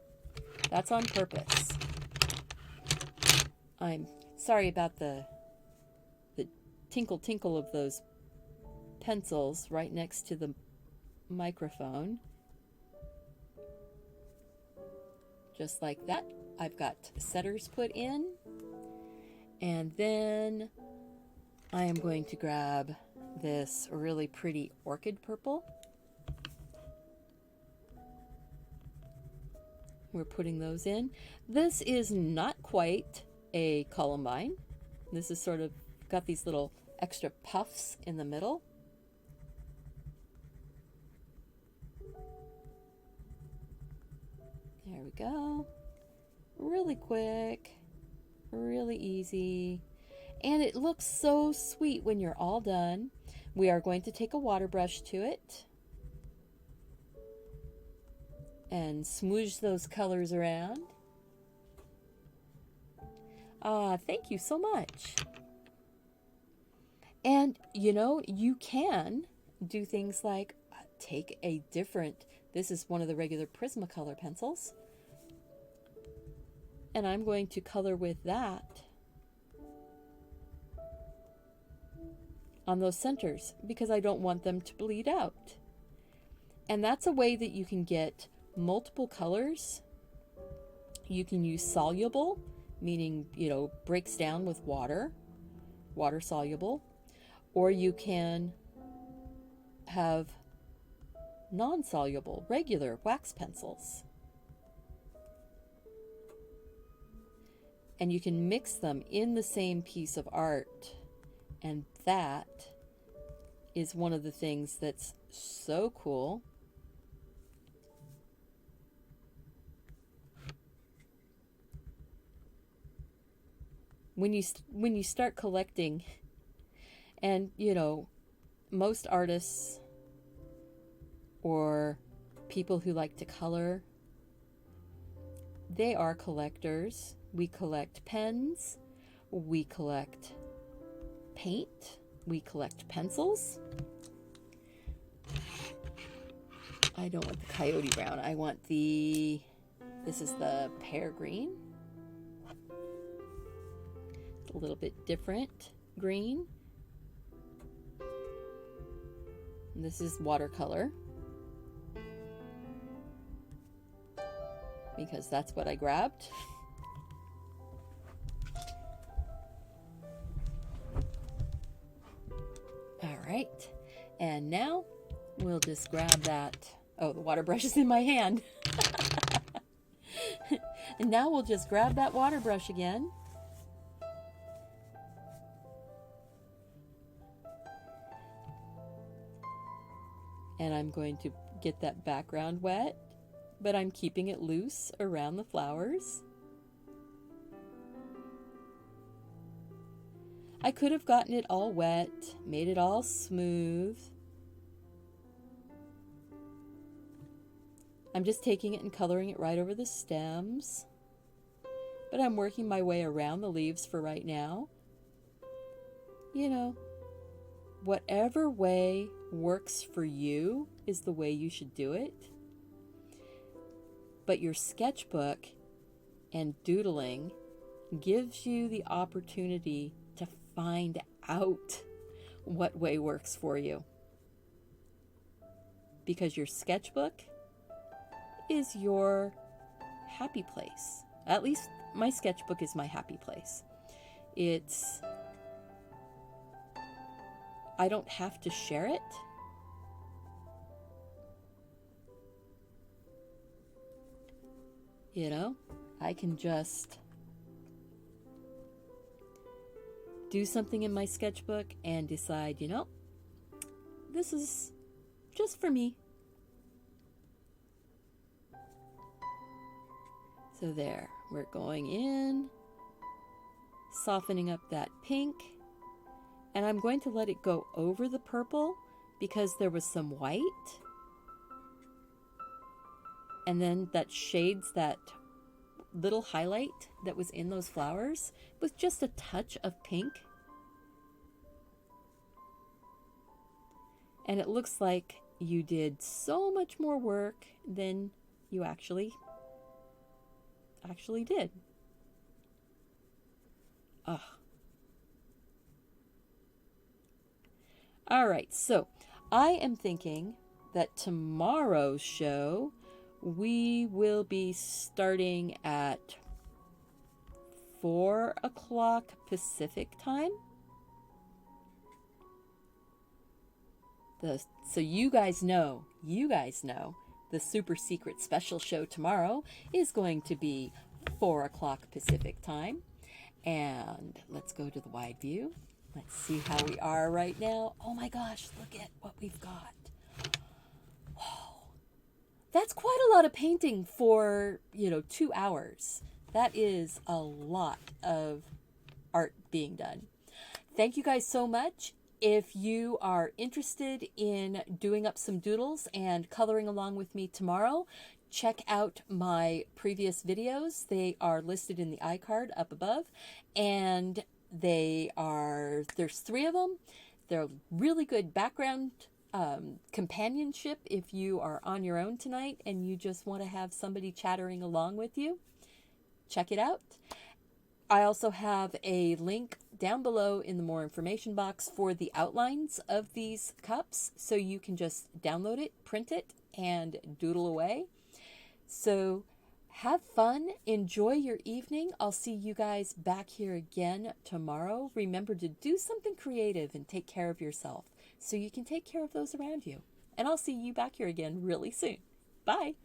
That's on purpose. I'm sorry about the tinkle of those pencils right next to the microphone. Just like that. I've got setters put in, and then I am going to grab this really pretty orchid purple. We're putting those in. This is not quite a Colombine. This is sort of got these little extra puffs in the middle. There we go. Really quick, really easy, and it looks so sweet when you're all done. We are going to take a water brush to it and smoosh those colors around. Thank you so much. And you know, you can do things like take a different, this is one of the regular Prismacolor pencils, and I'm going to color with that on those centers because I don't want them to bleed out. And that's a way that you can get multiple colors. You can use soluble, meaning, you know, breaks down with water, water soluble, or you can have non-soluble, regular wax pencils. And you can mix them in the same piece of art. And that is one of the things that's so cool. When you start collecting, and you know, most artists or people who like to color, they are collectors. We collect pens, we collect paint, we collect pencils. I don't want the coyote brown. I want this is the pear green. It's a little bit different green. And this is watercolor, because that's what I grabbed. All right, and now we'll just grab that. Oh, the water brush is in my hand. And now we'll just grab that water brush again. And I'm going to get that background wet, but I'm keeping it loose around the flowers. I could have gotten it all wet, made it all smooth. I'm just taking it and coloring it right over the stems. But I'm working my way around the leaves for right now. You know, whatever way works for you is the way you should do it. But your sketchbook and doodling gives you the opportunity to find out what way works for you. Because your sketchbook is your happy place. At least my sketchbook is my happy place. I don't have to share it. You know, I can just do something in my sketchbook and decide, you know, this is just for me. So there, we're going in, softening up that pink, and I'm going to let it go over the purple because there was some white. And then that shades that little highlight that was in those flowers with just a touch of pink. And it looks like you did so much more work than you actually did. Ugh. All right, so I am thinking that tomorrow's show we will be starting at 4 o'clock Pacific time. So you guys know, the super secret special show tomorrow is going to be 4 o'clock Pacific time. And let's go to the wide view. Let's see how we are right now. Oh my gosh, look at what we've got. Whoa. That's quite a lot of painting for, 2 hours. That is a lot of art being done. Thank you guys so much. If you are interested in doing up some doodles and coloring along with me tomorrow, check out my previous videos. They are listed in the iCard up above, and there's 3 of them. They're really good background companionship if you are on your own tonight and you just want to have somebody chattering along with you. Check it out. I also have a link down below in the more information box for the outlines of these cups, so you can just download it, print it, and doodle away. So have fun, enjoy your evening. I'll see you guys back here again tomorrow. Remember to do something creative and take care of yourself so you can take care of those around you. And I'll see you back here again really soon. Bye.